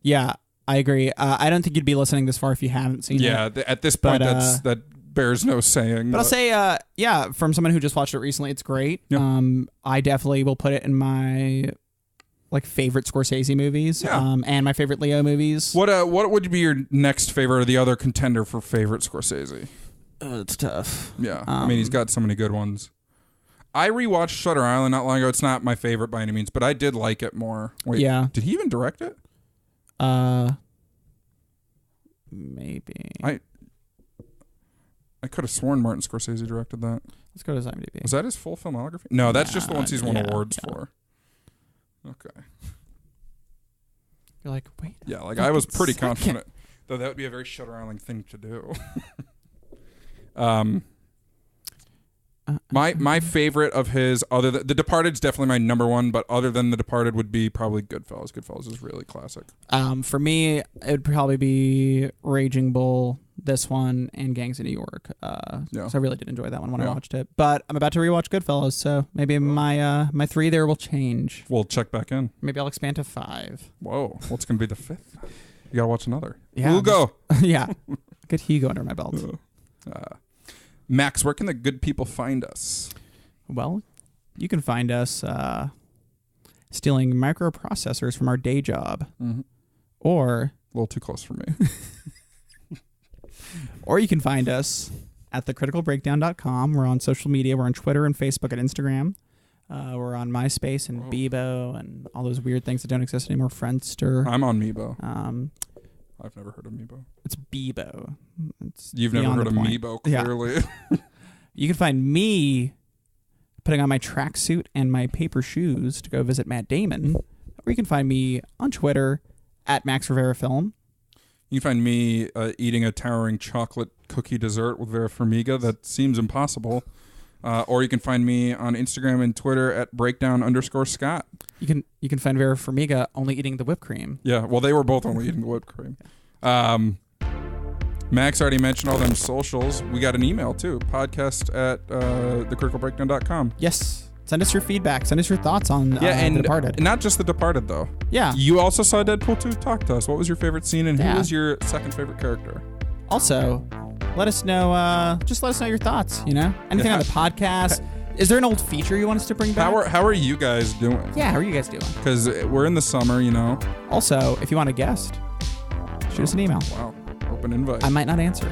Yeah, I agree. I don't think you'd be listening this far if you haven't seen it. Yeah, at this point, that bears no saying. But I'll say, from someone who just watched it recently, it's great. Yeah. I definitely will put it in my like favorite Scorsese movies, and my favorite Leo movies. What would be your next favorite or the other contender for favorite Scorsese? It's tough. Yeah, he's got so many good ones. I rewatched Shutter Island not long ago. It's not my favorite by any means, but I did like it more. Wait, yeah. Did he even direct it? Maybe. I could have sworn Martin Scorsese directed that. Let's go to his IMDb. Was that his full filmography? No, that's just the ones he's won awards for. Okay. You're like, wait. Yeah, like I was pretty confident, though that would be a very Shutter Island thing to do. My favorite of his, other than The Departed's definitely my number one, but other than The Departed would be probably Goodfellas. Goodfellas is really classic. For me, it would probably be Raging Bull, this one, and Gangs of New York. So I really did enjoy that one when I watched it. But I'm about to rewatch Goodfellas, so maybe my 3 there will change. We'll check back in. Maybe I'll expand to 5. Whoa, what's going to be the 5th? You got to watch another. Yeah, we'll go. Yeah, get Hugo under my belt. Max, where can the good people find us? Well, you can find us stealing microprocessors from our day job. Mm-hmm. Or... A little too close for me. Or you can find us at thecriticalbreakdown.com. We're on social media. We're on Twitter and Facebook and Instagram. We're on MySpace and Bebo and all those weird things that don't exist anymore. Friendster. I'm on Meebo. I've never heard of Meebo. It's Bebo. You've never heard of Meebo, clearly. Yeah. You can find me putting on my tracksuit and my paper shoes to go visit Matt Damon. Or you can find me on Twitter at Max Rivera Film. You can find me eating a towering chocolate cookie dessert with Vera Farmiga. That seems impossible. Or you can find me on Instagram and Twitter at breakdown_Scott. You can find Vera Farmiga only eating the whipped cream. Yeah, well, they were both only eating the whipped cream. Max already mentioned all them socials. We got an email, too. Podcast at thecriticalbreakdown.com. Yes. Send us your feedback. Send us your thoughts on The Departed. Not just The Departed, though. Yeah. You also saw Deadpool 2. Talk to us. What was your favorite scene, and who was your second favorite character? Also, let us know. Just let us know your thoughts. Anything on the podcast. Is there an old feature you want us to bring back? How are you guys doing? Yeah, how are you guys doing? Because we're in the summer, Also, if you want a guest, shoot us an email. Wow, open invite. I might not answer.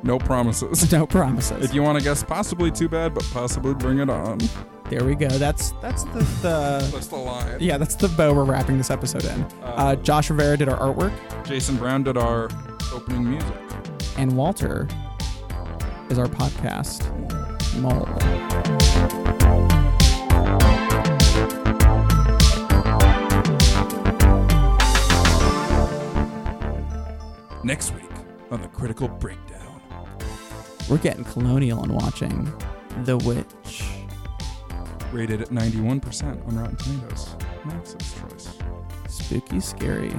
No promises. No promises. If you want a guest, possibly too bad, but possibly bring it on. There we go. That's the that's the line. Yeah, that's the bow we're wrapping this episode in. Josh Rivera did our artwork. Jason Brown did our opening music. And Walter is our podcast mole. Next week on The Critical Breakdown, we're getting colonial and watching The Witch. Rated at 91% on Rotten Tomatoes. Max's choice. Spooky, scary.